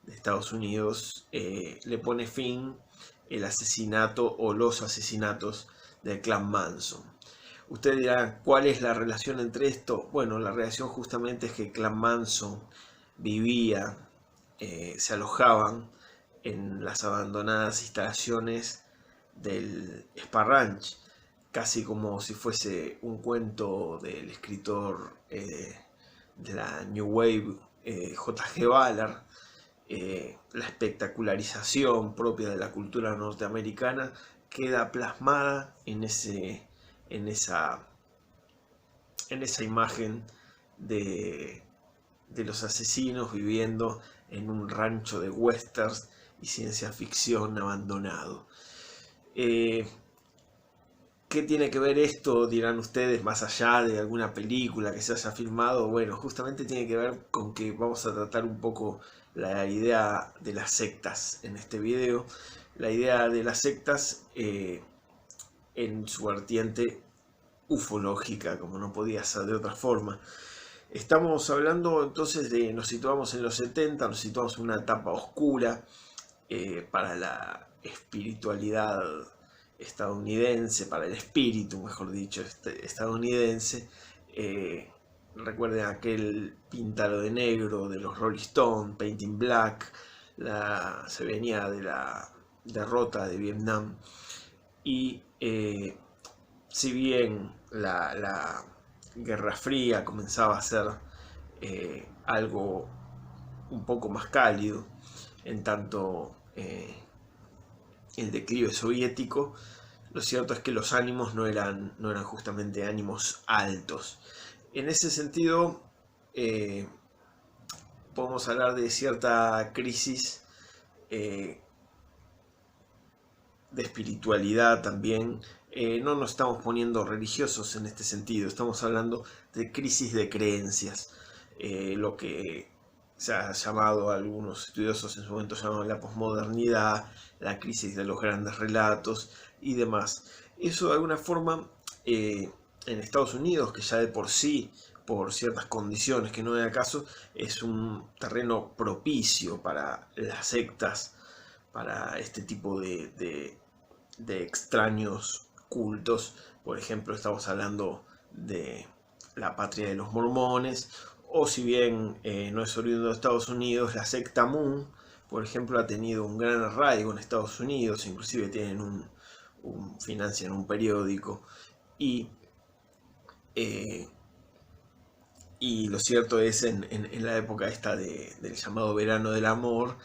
Estados Unidos. Le pone fin el asesinato o los asesinatos del clan Manson. Usted dirá, ¿cuál es la relación entre esto? Bueno, la relación justamente es que el clan Manson vivía, se alojaban en las abandonadas instalaciones del Spa Ranch, casi como si fuese un cuento del escritor de la New Wave, J.G. Ballard. La espectacularización propia de la cultura norteamericana queda plasmada en esa imagen de los asesinos viviendo en un rancho de westerns y ciencia ficción abandonado. ¿Qué tiene que ver esto, dirán ustedes, más allá de alguna película que se haya filmado? Bueno, justamente tiene que ver con que vamos a tratar un poco la idea de las sectas en este video. La idea de las sectas en su vertiente ufológica, como no podía ser de otra forma. Estamos hablando entonces nos situamos en los 70, nos situamos en una etapa oscura para la espiritualidad estadounidense, para el espíritu, mejor dicho, estadounidense. Recuerden aquel Píntalo de negro de los Rolling Stones, Painting Black, se venía de la derrota de Vietnam. Y si bien la Guerra Fría comenzaba a ser algo un poco más cálido, en tanto el declive soviético, lo cierto es que los ánimos no eran justamente ánimos altos. En ese sentido, podemos hablar de cierta crisis de espiritualidad también. No nos estamos poniendo religiosos en este sentido, estamos hablando de crisis de creencias, lo que se ha llamado, algunos estudiosos en su momento llamaban la posmodernidad, la crisis de los grandes relatos y demás. Eso de alguna forma en Estados Unidos, que ya de por sí, por ciertas condiciones que no es acaso, es un terreno propicio para las sectas, para este tipo de extraños cultos. Por ejemplo, estamos hablando de la patria de los mormones, o si bien no es oriundo de Estados Unidos, la secta Moon, por ejemplo, ha tenido un gran arraigo en Estados Unidos, inclusive tienen financian un periódico, y lo cierto es, en la época esta del llamado verano del amor,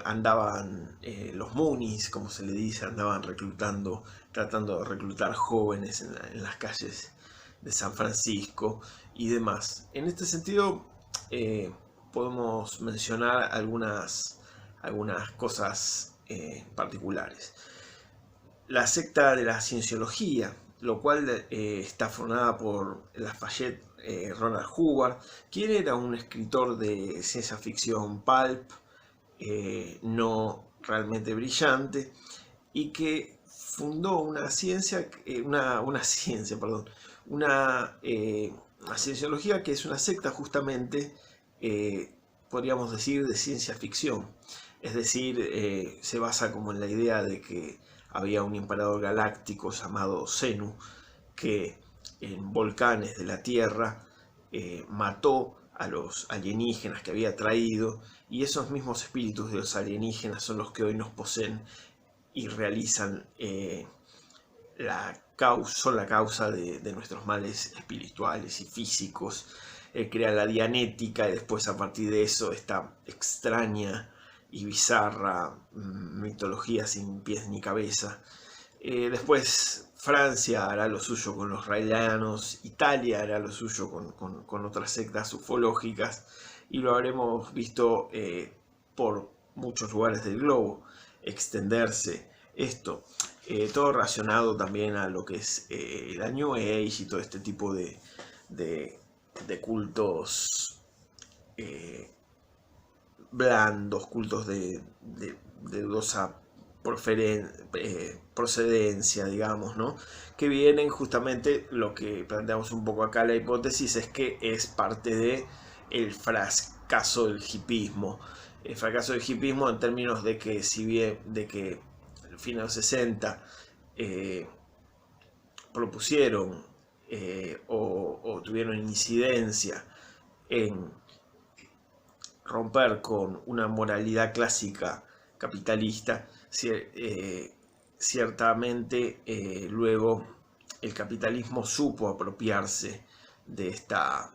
andaban los Moonies, como se le dice, andaban tratando de reclutar jóvenes en las calles de San Francisco y demás. En este sentido, podemos mencionar algunas algunas cosas particulares. La secta de la cienciología, lo cual está formada por Lafayette Ronald Hubbard, quien era un escritor de ciencia ficción pulp, no realmente brillante, y que fundó una ciencia, una cienciología que es una secta justamente, podríamos decir, de ciencia ficción. Es decir, se basa como en la idea de que había un emperador galáctico llamado Zenu que en volcanes de la Tierra mató a los alienígenas que había traído, y esos mismos espíritus de los alienígenas son los que hoy nos poseen y realizan son la causa de nuestros males espirituales y físicos. Crea la dianética y después a partir de eso esta extraña y bizarra mitología sin pies ni cabeza. Después Francia hará lo suyo con los raelianos, Italia hará lo suyo con otras sectas ufológicas, y lo habremos visto por muchos lugares del globo extenderse esto. Todo relacionado también a lo que es la New Age y todo este tipo de cultos blandos, cultos de dudosa procedencia, digamos, ¿no? Que vienen justamente, lo que planteamos un poco acá, la hipótesis es que es parte de el fracaso del hipismo. El fracaso del hipismo en términos de que, si bien de que al fin de los 60 propusieron o tuvieron incidencia en romper con una moralidad clásica capitalista, ciertamente luego el capitalismo supo apropiarse de esta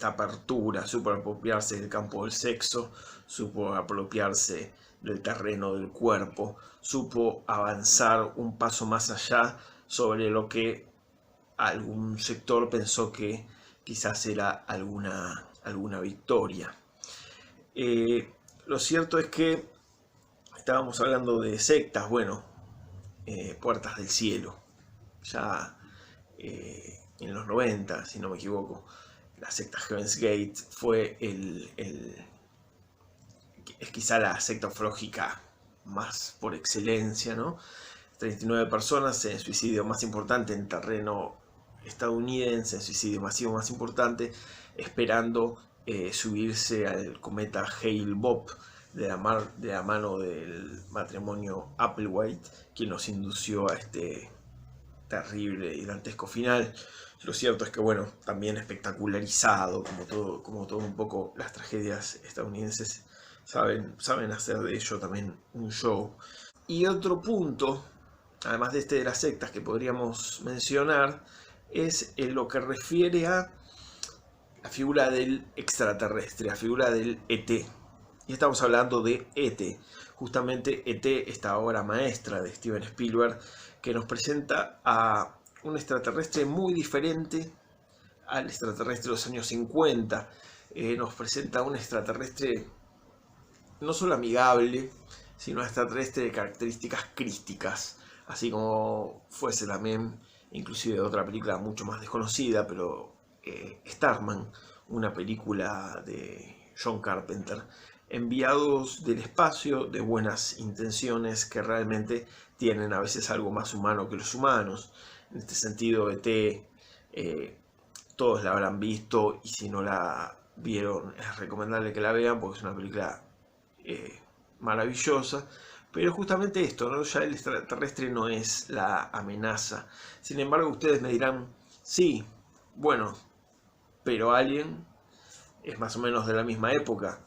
apertura, supo apropiarse del campo del sexo, supo apropiarse del terreno del cuerpo, supo avanzar un paso más allá sobre lo que algún sector pensó que quizás era alguna victoria. Lo cierto es que estábamos hablando de sectas, bueno, Puertas del Cielo, ya en los 90, si no me equivoco, la secta Heaven's Gate fue es quizá la secta ufológica más por excelencia, ¿no? 39 personas en el suicidio más importante en terreno estadounidense, el suicidio masivo más importante, esperando subirse al cometa Hale-Bopp de la mano del matrimonio Applewhite, quien nos indució a este terrible y dantesco final. Lo cierto es que, bueno, también espectacularizado, como todo un poco las tragedias estadounidenses saben hacer de ello también un show. Y otro punto, además de este de las sectas, que podríamos mencionar, es en lo que refiere a la figura del extraterrestre, la figura del ET. Y estamos hablando de ET, justamente ET, esta obra maestra de Steven Spielberg, que nos presenta a un extraterrestre muy diferente al extraterrestre de los años 50. Nos presenta a un extraterrestre no solo amigable, sino un extraterrestre de características crísticas, así como fuese también inclusive otra película mucho más desconocida, pero Starman, una película de John Carpenter, enviados del espacio de buenas intenciones que realmente tienen a veces algo más humano que los humanos. En este sentido, ET, todos la habrán visto, y si no la vieron es recomendable que la vean porque es una película maravillosa. Pero justamente esto, ¿no? Ya el extraterrestre no es la amenaza. Sin embargo, ustedes me dirán, sí, bueno, pero Alien es más o menos de la misma época.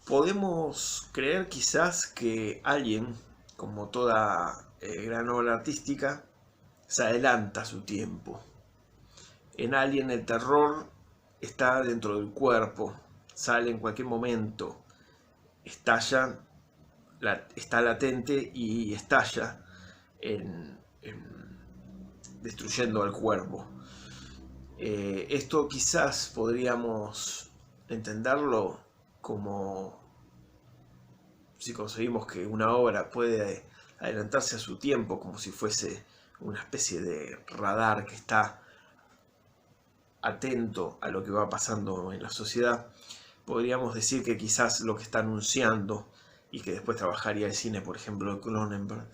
Podemos creer quizás que Alien, como toda gran obra artística, se adelanta a su tiempo. En Alien el terror está dentro del cuerpo, sale en cualquier momento, estalla, está latente y estalla destruyendo al cuerpo. Esto quizás podríamos entenderlo como si concebimos que una obra puede adelantarse a su tiempo como si fuese una especie de radar que está atento a lo que va pasando en la sociedad, podríamos decir que quizás lo que está anunciando y que después trabajaría el cine, por ejemplo, de Cronenberg,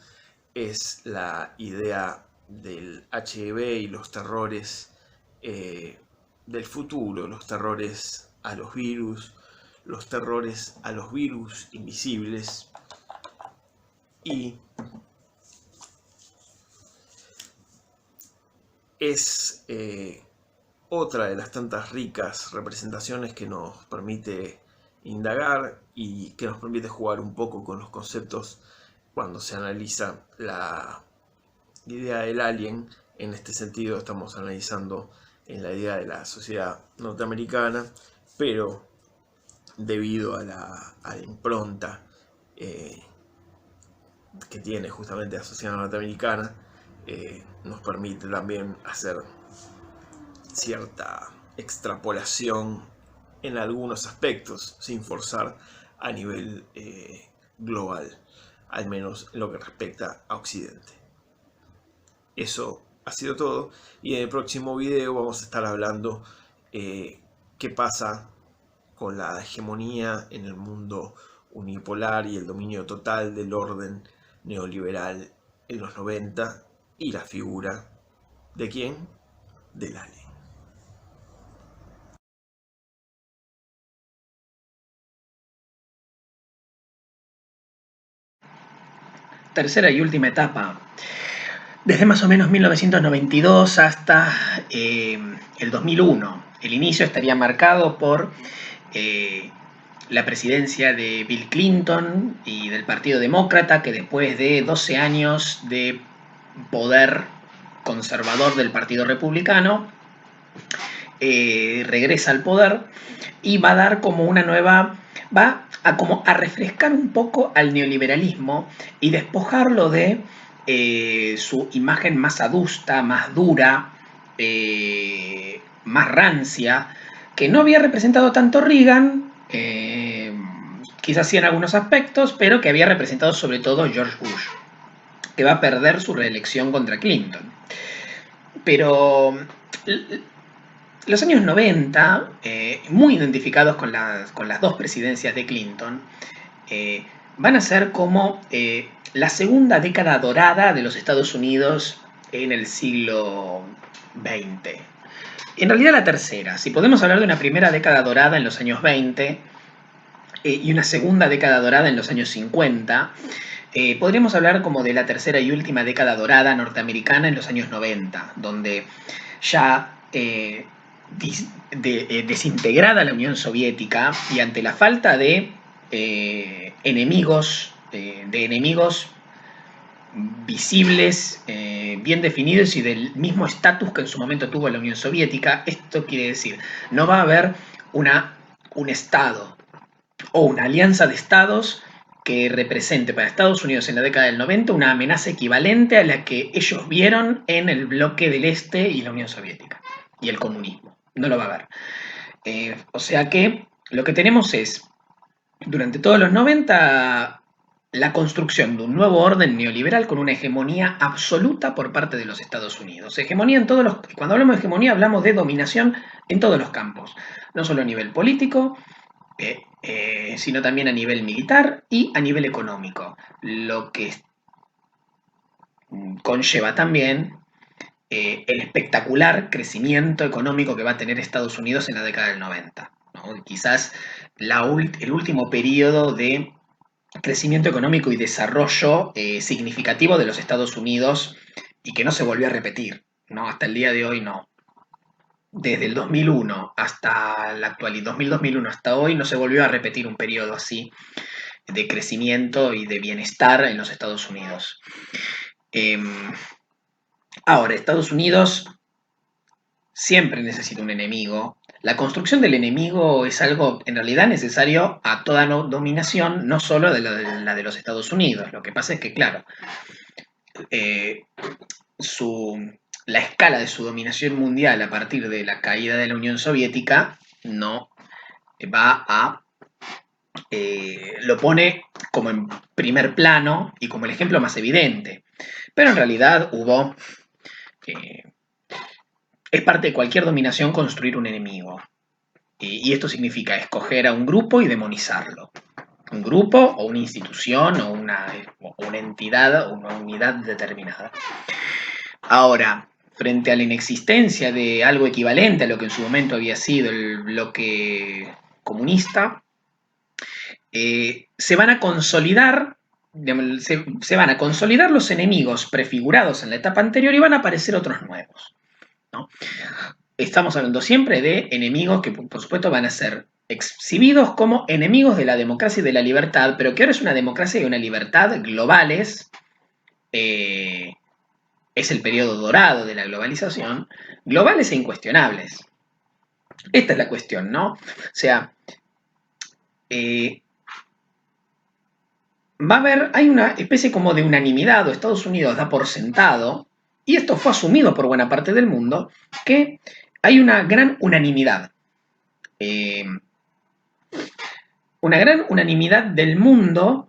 es la idea del HIV y los terrores del futuro, los terrores a los virus invisibles, y es otra de las tantas ricas representaciones que nos permite indagar y que nos permite jugar un poco con los conceptos cuando se analiza la idea del alien. En este sentido estamos analizando en la idea de la sociedad norteamericana, pero debido a la impronta que tiene justamente la sociedad norteamericana, nos permite también hacer cierta extrapolación en algunos aspectos, sin forzar a nivel global, al menos en lo que respecta a Occidente. Eso ha sido todo, y en el próximo video vamos a estar hablando qué pasa con la hegemonía en el mundo unipolar y el dominio total del orden neoliberal en los 90 y la figura ¿de quién? Del alien. Tercera y última etapa. Desde más o menos 1992 hasta el 2001. El inicio estaría marcado por la presidencia de Bill Clinton y del Partido Demócrata, que después de 12 años de poder conservador del Partido Republicano, regresa al poder y va a dar como una nueva, va a como a refrescar un poco al neoliberalismo y despojarlo de su imagen más adusta, más dura, más rancia, que no había representado tanto Reagan, quizás sí en algunos aspectos, pero que había representado sobre todo George Bush, que va a perder su reelección contra Clinton. Pero los años 90, muy identificados con las dos presidencias de Clinton, van a ser como la segunda década dorada de los Estados Unidos en el siglo XX. En realidad la tercera. Si podemos hablar de una primera década dorada en los años 20 y una segunda década dorada en los años 50, podríamos hablar como de la tercera y última década dorada norteamericana en los años 90, donde ya desintegrada la Unión Soviética y ante la falta de enemigos visibles, bien definidos y del mismo estatus que en su momento tuvo la Unión Soviética. Esto quiere decir, no va a haber un Estado o una alianza de Estados que represente para Estados Unidos en la década del 90 una amenaza equivalente a la que ellos vieron en el bloque del Este y la Unión Soviética y el comunismo. No lo va a haber. O sea que lo que tenemos es, durante todos los 90, la construcción de un nuevo orden neoliberal con una hegemonía absoluta por parte de los Estados Unidos. Hegemonía en todos los... Cuando hablamos de hegemonía hablamos de dominación en todos los campos, no solo a nivel político, sino también a nivel militar y a nivel económico, lo que conlleva también el espectacular crecimiento económico que va a tener Estados Unidos en la década del 90, ¿no? Quizás el último periodo de crecimiento económico y desarrollo significativo de los Estados Unidos y que no se volvió a repetir, ¿no? Hasta el día de hoy no. Desde el 2001 hasta la actualidad, 2001 hasta hoy, no se volvió a repetir un periodo así de crecimiento y de bienestar en los Estados Unidos. Ahora, Estados Unidos siempre necesita un enemigo. La construcción del enemigo es algo en realidad necesario a toda dominación, no solo de la de los Estados Unidos. Lo que pasa es que, claro, la escala de su dominación mundial a partir de la caída de la Unión Soviética no va a... lo pone como en primer plano y como el ejemplo más evidente. Pero en realidad es parte de cualquier dominación construir un enemigo. Y esto significa escoger a un grupo y demonizarlo. Un grupo o una institución o una entidad o una unidad determinada. Ahora, frente a la inexistencia de algo equivalente a lo que en su momento había sido el bloque comunista, se van a consolidar, se van a consolidar los enemigos prefigurados en la etapa anterior y van a aparecer otros nuevos, ¿no? Estamos hablando siempre de enemigos que, por supuesto, van a ser exhibidos como enemigos de la democracia y de la libertad, pero que ahora es una democracia y una libertad globales. Es el periodo dorado de la globalización, globales e incuestionables. Esta es la cuestión, ¿no? O sea, hay una especie como de unanimidad, o Estados Unidos da por sentado, y esto fue asumido por buena parte del mundo, que hay una gran unanimidad. Una gran unanimidad del mundo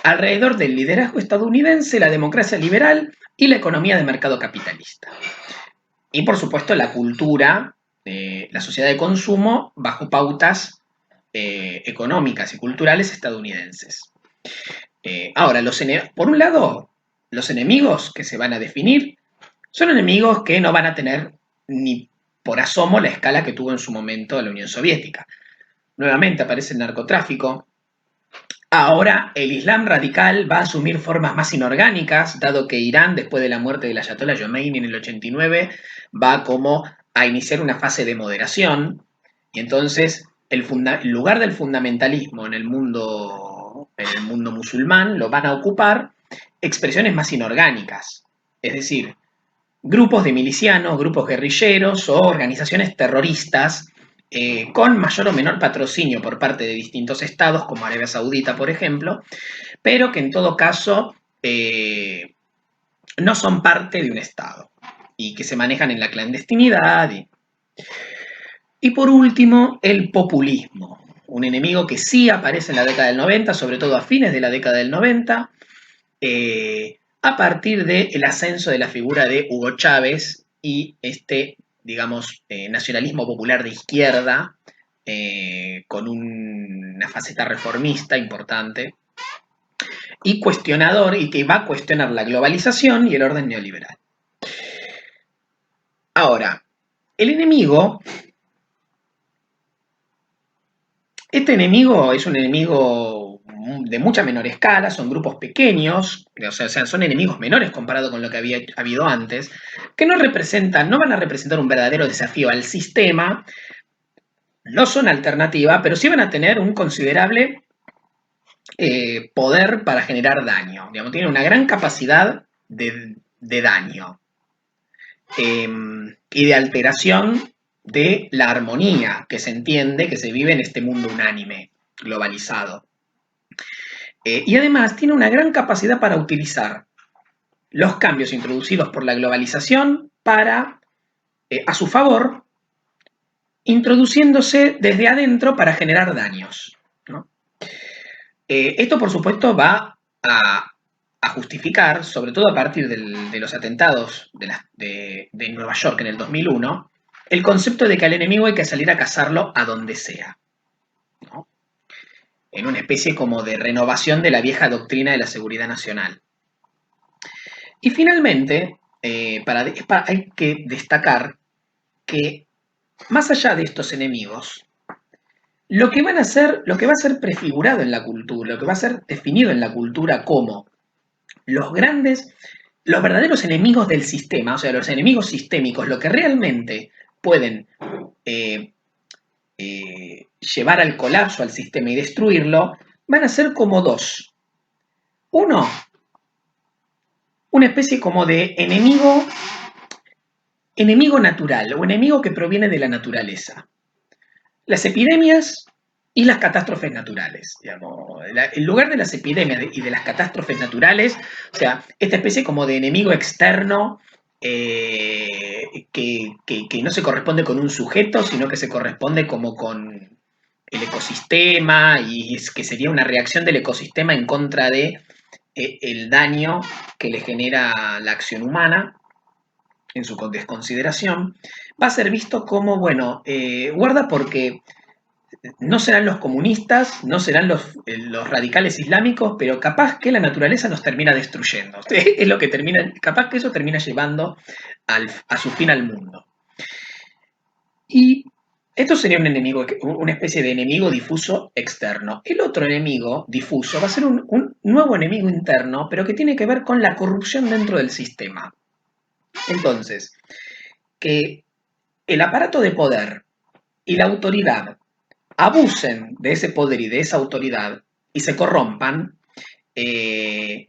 alrededor del liderazgo estadounidense, la democracia liberal y la economía de mercado capitalista. Y por supuesto la cultura, la sociedad de consumo bajo pautas económicas y culturales estadounidenses. Ahora, por un lado, los enemigos que se van a definir son enemigos que no van a tener ni por asomo la escala que tuvo en su momento la Unión Soviética. Nuevamente aparece el narcotráfico. Ahora el Islam radical va a asumir formas más inorgánicas, dado que Irán, después de la muerte del Ayatollah Khomeini en el 89, va como a iniciar una fase de moderación, y entonces el lugar del fundamentalismo en el mundo musulmán lo van a ocupar expresiones más inorgánicas, es decir, grupos de milicianos, grupos guerrilleros o organizaciones terroristas con mayor o menor patrocinio por parte de distintos estados, como Arabia Saudita, por ejemplo, pero que en todo caso no son parte de un estado y que se manejan en la clandestinidad. Y por último, el populismo, un enemigo que sí aparece en la década del 90, sobre todo a fines de la década del 90, a partir del ascenso de la figura de Hugo Chávez y digamos, nacionalismo popular de izquierda, con una faceta reformista importante, y cuestionador, y que va a cuestionar la globalización y el orden neoliberal. Ahora, el enemigo, este enemigo es un enemigo de mucha menor escala, son grupos pequeños, o sea, son enemigos menores comparado con lo que había habido antes, que no van a representar un verdadero desafío al sistema, no son alternativa, pero sí van a tener un considerable poder para generar daño. Digamos, tienen una gran capacidad de daño y de alteración de la armonía que se entiende, que se vive en este mundo unánime, globalizado. Y además tiene una gran capacidad para utilizar los cambios introducidos por la globalización para, a su favor, introduciéndose desde adentro para generar daños, ¿no? Esto, por supuesto, va a justificar, sobre todo a partir de los atentados de Nueva York en el 2001, el concepto de que al enemigo hay que salir a cazarlo a donde sea, ¿no? En una especie como de renovación de la vieja doctrina de la seguridad nacional. Y finalmente, hay que destacar que más allá de estos enemigos, lo que va a ser prefigurado en la cultura, lo que va a ser definido en la cultura como los verdaderos enemigos del sistema, o sea, los enemigos sistémicos, lo que realmente pueden llevar al colapso al sistema y destruirlo, van a ser como dos. Uno, una especie como de enemigo natural o enemigo que proviene de la naturaleza. Las epidemias y las catástrofes naturales. Digamos, en lugar de las epidemias y de las catástrofes naturales, o sea, esta especie como de enemigo externo que no se corresponde con un sujeto, sino que se corresponde como con el ecosistema y es que sería una reacción del ecosistema en contra de el daño que le genera la acción humana en su desconsideración, va a ser visto como, bueno, guarda porque no serán los comunistas, no serán los radicales islámicos, pero capaz que la naturaleza nos termina destruyendo. Es lo que termina, capaz que eso termina llevando a su fin al mundo. Y esto sería un enemigo, una especie de enemigo difuso externo. El otro enemigo difuso va a ser un nuevo enemigo interno, pero que tiene que ver con la corrupción dentro del sistema. Entonces, que el aparato de poder y la autoridad abusen de ese poder y de esa autoridad y se corrompan, eh,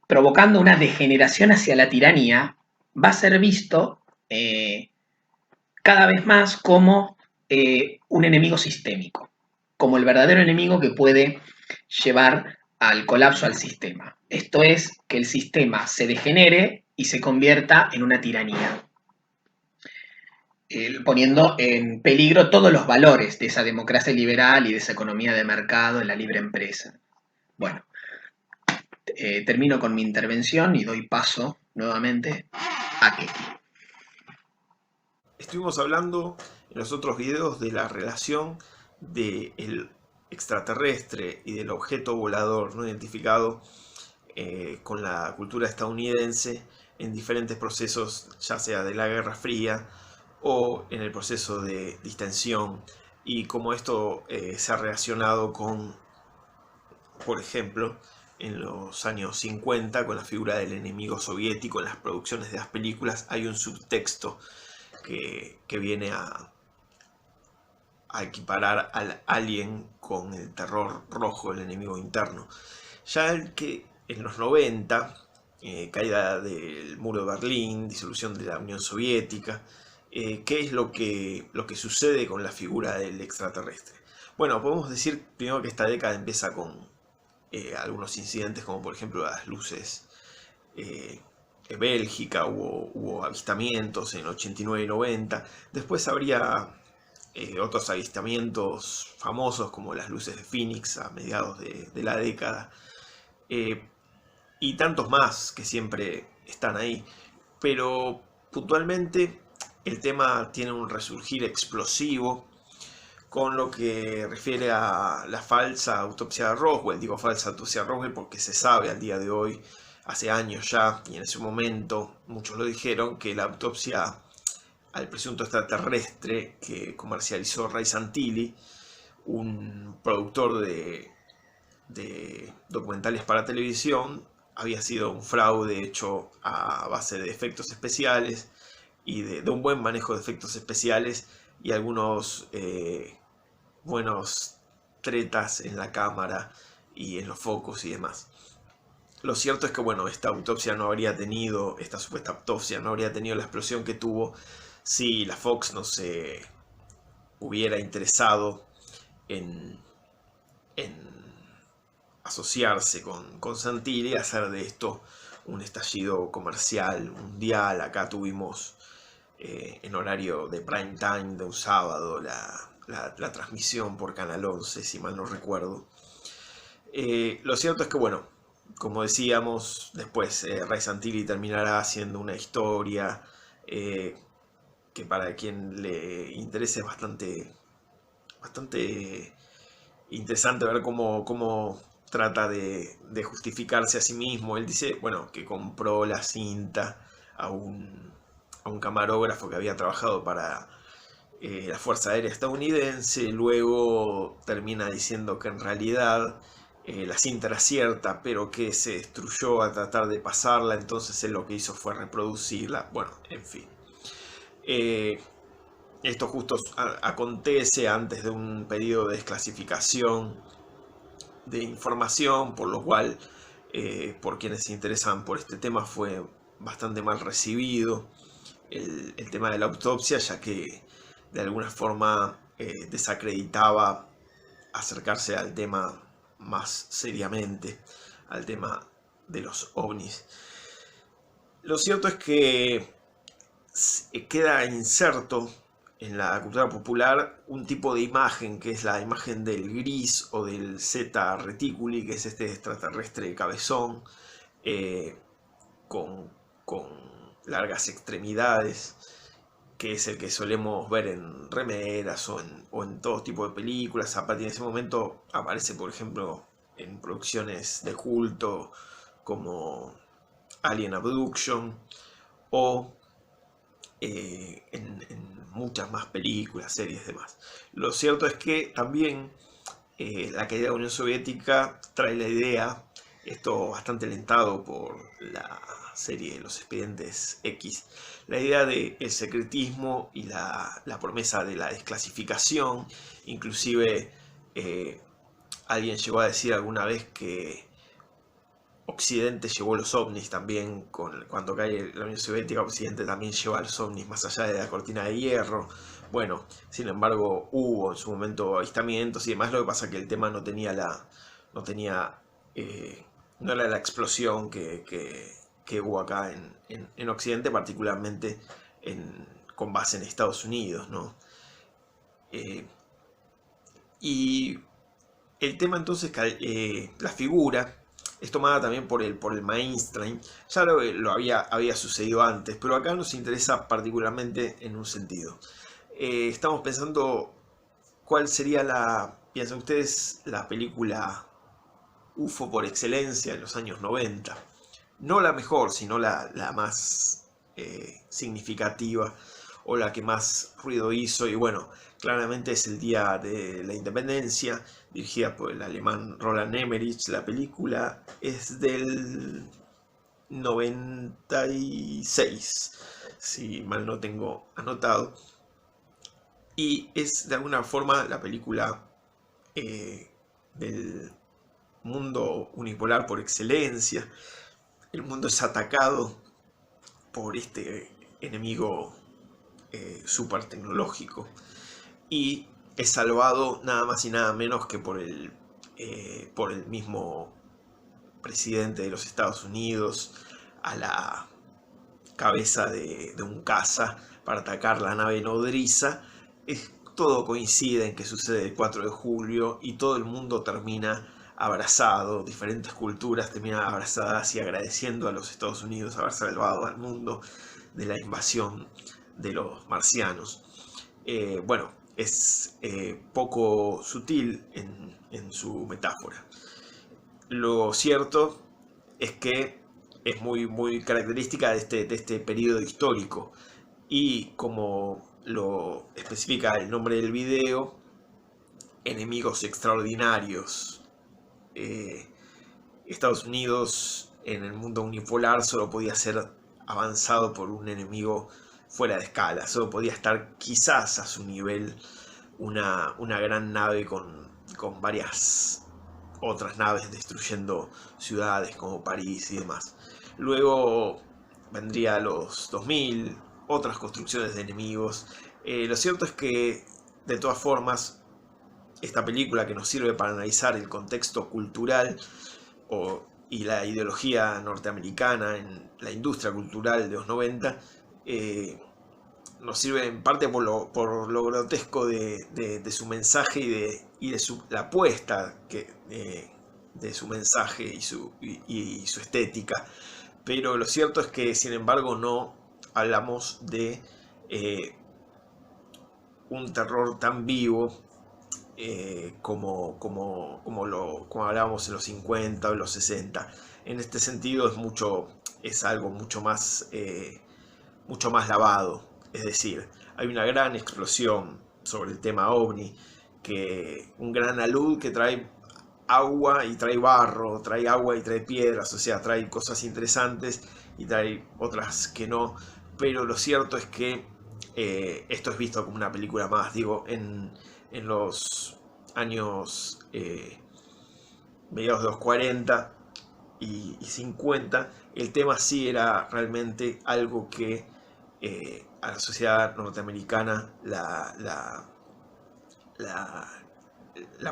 provocando una degeneración hacia la tiranía, va a ser visto cada vez más como un enemigo sistémico, como el verdadero enemigo que puede llevar al colapso al sistema. Esto es, que el sistema se degenere y se convierta en una tiranía, poniendo en peligro todos los valores de esa democracia liberal y de esa economía de mercado, en la libre empresa. Bueno, termino con mi intervención y doy paso nuevamente a Ketty. Estuvimos hablando en los otros videos de la relación del extraterrestre y del objeto volador no identificado con la cultura estadounidense en diferentes procesos, ya sea de la Guerra Fría o en el proceso de distensión, y cómo esto se ha relacionado con, por ejemplo, en los años 50 con la figura del enemigo soviético. En las producciones de las películas hay un subtexto que viene a equiparar al alien con el terror rojo, el enemigo interno. Ya el que en los 90, caída del muro de Berlín, disolución de la Unión Soviética, ¿qué es lo que sucede con la figura del extraterrestre? Bueno, podemos decir primero que esta década empieza con algunos incidentes como por ejemplo las luces en Bélgica, hubo avistamientos en 89 y 90. Después habría otros avistamientos famosos como las luces de Phoenix a mediados de la década. Y tantos más que siempre están ahí. Pero puntualmente el tema tiene un resurgir explosivo con lo que refiere a la falsa autopsia de Roswell. Digo falsa autopsia de Roswell porque se sabe al día de hoy, hace años ya, y en ese momento muchos lo dijeron, que la autopsia al presunto extraterrestre que comercializó Ray Santilli, un productor de documentales para televisión, había sido un fraude hecho a base de efectos especiales y de un buen manejo de efectos especiales y algunos buenos tretas en la cámara y en los focos y demás. Lo cierto es que, bueno, esta supuesta autopsia no habría tenido la explosión que tuvo si la Fox no se hubiera interesado en asociarse con Santilli y hacer de esto un estallido comercial mundial. Acá tuvimos en horario de prime time de un sábado la transmisión por Canal 11, si mal no recuerdo. Lo cierto es que, bueno, como decíamos, después Ray Santilli terminará haciendo una historia que para quien le interese es bastante interesante ver cómo trata de justificarse a sí mismo. Él dice, bueno, que compró la cinta a un camarógrafo que había trabajado para la Fuerza Aérea Estadounidense. Luego termina diciendo que en realidad la cinta era cierta, pero que se destruyó a tratar de pasarla. Entonces él lo que hizo fue reproducirla. Bueno, en fin. Esto justo acontece antes de un periodo de desclasificación de información, por lo cual, por quienes se interesan por este tema, fue bastante mal recibido el tema de la autopsia, ya que de alguna forma desacreditaba acercarse al tema más seriamente, al tema de los ovnis. Lo cierto es que queda inserto en la cultura popular un tipo de imagen que es la imagen del gris o del Zeta Reticuli, que es este extraterrestre cabezón eh, con, con largas extremidades, que es el que solemos ver en remeras o en todo tipo de películas. A partir de ese momento aparece, por ejemplo, en producciones de culto como Alien Abduction o en muchas más películas, series y demás. Lo cierto es que también la caída de la Unión Soviética trae la idea, esto bastante alentado por la serie de Los Expedientes X, la idea del secretismo y la promesa de la desclasificación. Inclusive alguien llegó a decir alguna vez que Occidente llevó los ovnis también, cuando cae la Unión Soviética, Occidente también lleva los ovnis más allá de la cortina de hierro. Bueno, sin embargo, hubo en su momento avistamientos y demás. Lo que pasa es que el tema no tenía, no era la explosión que hubo acá en Occidente, particularmente con base en Estados Unidos, ¿no? Eh, y el tema entonces, la figura es tomada también por el mainstream. Ya había sucedido antes, pero acá nos interesa particularmente en un sentido. Estamos pensando cuál sería piensan ustedes, la película UFO por excelencia en los años 90. No la mejor, sino la más significativa o la que más ruido hizo. Y bueno, claramente es El Día de la Independencia, dirigida por el alemán Roland Emmerich. La película es del 96, si mal no tengo anotado. Y es de alguna forma la película del mundo unipolar por excelencia. El mundo es atacado por este enemigo super tecnológico y es salvado nada más y nada menos que por el mismo presidente de los Estados Unidos, a la cabeza de un caza para atacar la nave nodriza. Todo coincide en que sucede el 4 de julio y todo el mundo termina abrazado, diferentes culturas terminan abrazadas y agradeciendo a los Estados Unidos haber salvado al mundo de la invasión de los marcianos. Bueno, es poco sutil en su metáfora. Lo cierto es que es muy característica de este periodo histórico y como lo especifica el nombre del video, enemigos extraordinarios. Estados Unidos en el mundo unipolar solo podía ser avanzado por un enemigo fuera de escala, solo podía estar quizás a su nivel una gran nave con varias otras naves destruyendo ciudades como París y demás. Luego vendría los 2000, otras construcciones de enemigos. Lo cierto es que, de todas formas, esta película que nos sirve para analizar el contexto cultural y la ideología norteamericana en la industria cultural de los 90, nos sirve en parte por lo grotesco de su mensaje y de la apuesta de su mensaje y su estética. Pero lo cierto es que, sin embargo, no hablamos de un terror tan vivo como hablábamos en los 50 o los 60. En este sentido es algo mucho más lavado. Es decir, hay una gran explosión sobre el tema ovni, un gran alud que trae agua y trae barro, trae agua y trae piedras, o sea, trae cosas interesantes y trae otras que no, pero lo cierto es que esto es visto como una película más, digo, en los años mediados de los 40 y 50, el tema sí era realmente algo que a la sociedad norteamericana la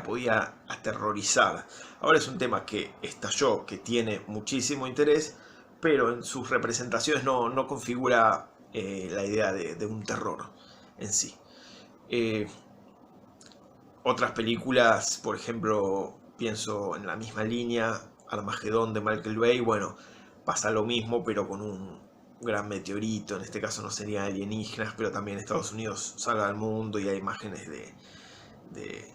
podía aterrorizar. Ahora es un tema que estalló, que tiene muchísimo interés, pero en sus representaciones no configura la idea de un terror en sí. Eh, Otras películas, por ejemplo, pienso en la misma línea, Armagedón de Michael Bay, bueno, pasa lo mismo, pero con un gran meteorito, en este caso no sería alienígenas, pero también Estados Unidos salva al mundo y hay imágenes de, de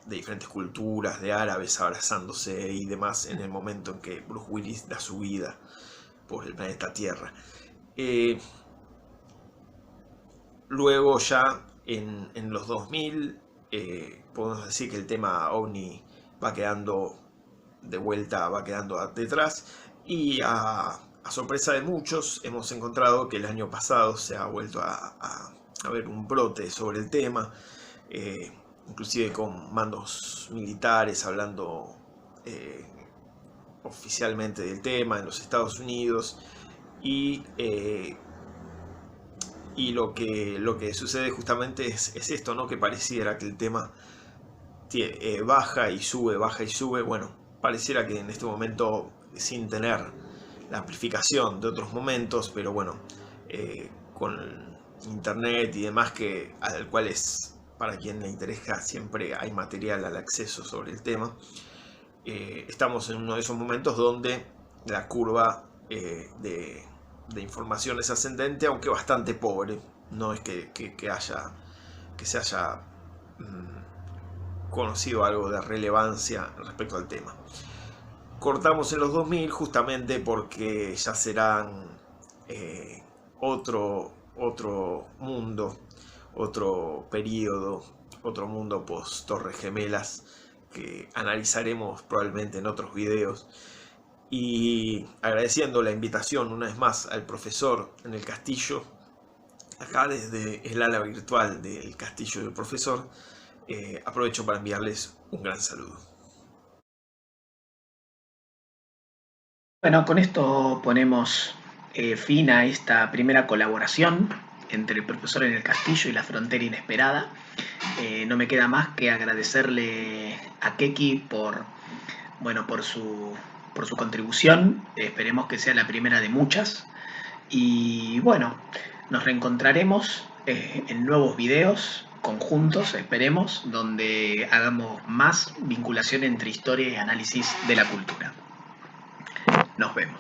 diferentes culturas, de árabes abrazándose y demás en el momento en que Bruce Willis da su vida por el planeta Tierra. Eh, Luego ya en los 2000 podemos decir que el tema OVNI va quedando de vuelta, va quedando detrás y a sorpresa de muchos hemos encontrado que el año pasado se ha vuelto a ver un brote sobre el tema, eh, inclusive con mandos militares hablando eh, oficialmente del tema en los Estados Unidos y lo que sucede justamente es esto, ¿no? Que pareciera que el tema baja y sube. Bueno, pareciera que en este momento, sin tener la amplificación de otros momentos, pero bueno, con internet y demás, al cual es, para quien le interesa, siempre hay material al acceso sobre el tema. Estamos en uno de esos momentos donde la curva de información es ascendente, aunque bastante pobre. No es que se haya conocido algo de relevancia respecto al tema. Cortamos en los 2000 justamente porque ya serán otro mundo, otro periodo, otro mundo post Torres Gemelas que analizaremos probablemente en otros videos. Y agradeciendo la invitación una vez más al profesor en el castillo, acá desde el ala virtual del castillo del profesor, aprovecho para enviarles un gran saludo. Bueno, con esto ponemos fin a esta primera colaboración entre el profesor en el castillo y la frontera inesperada. No me queda más que agradecerle a Keki por su contribución. Esperemos que sea la primera de muchas. Y bueno, nos reencontraremos en nuevos videos conjuntos, esperemos, donde hagamos más vinculación entre historia y análisis de la cultura. Nos vemos.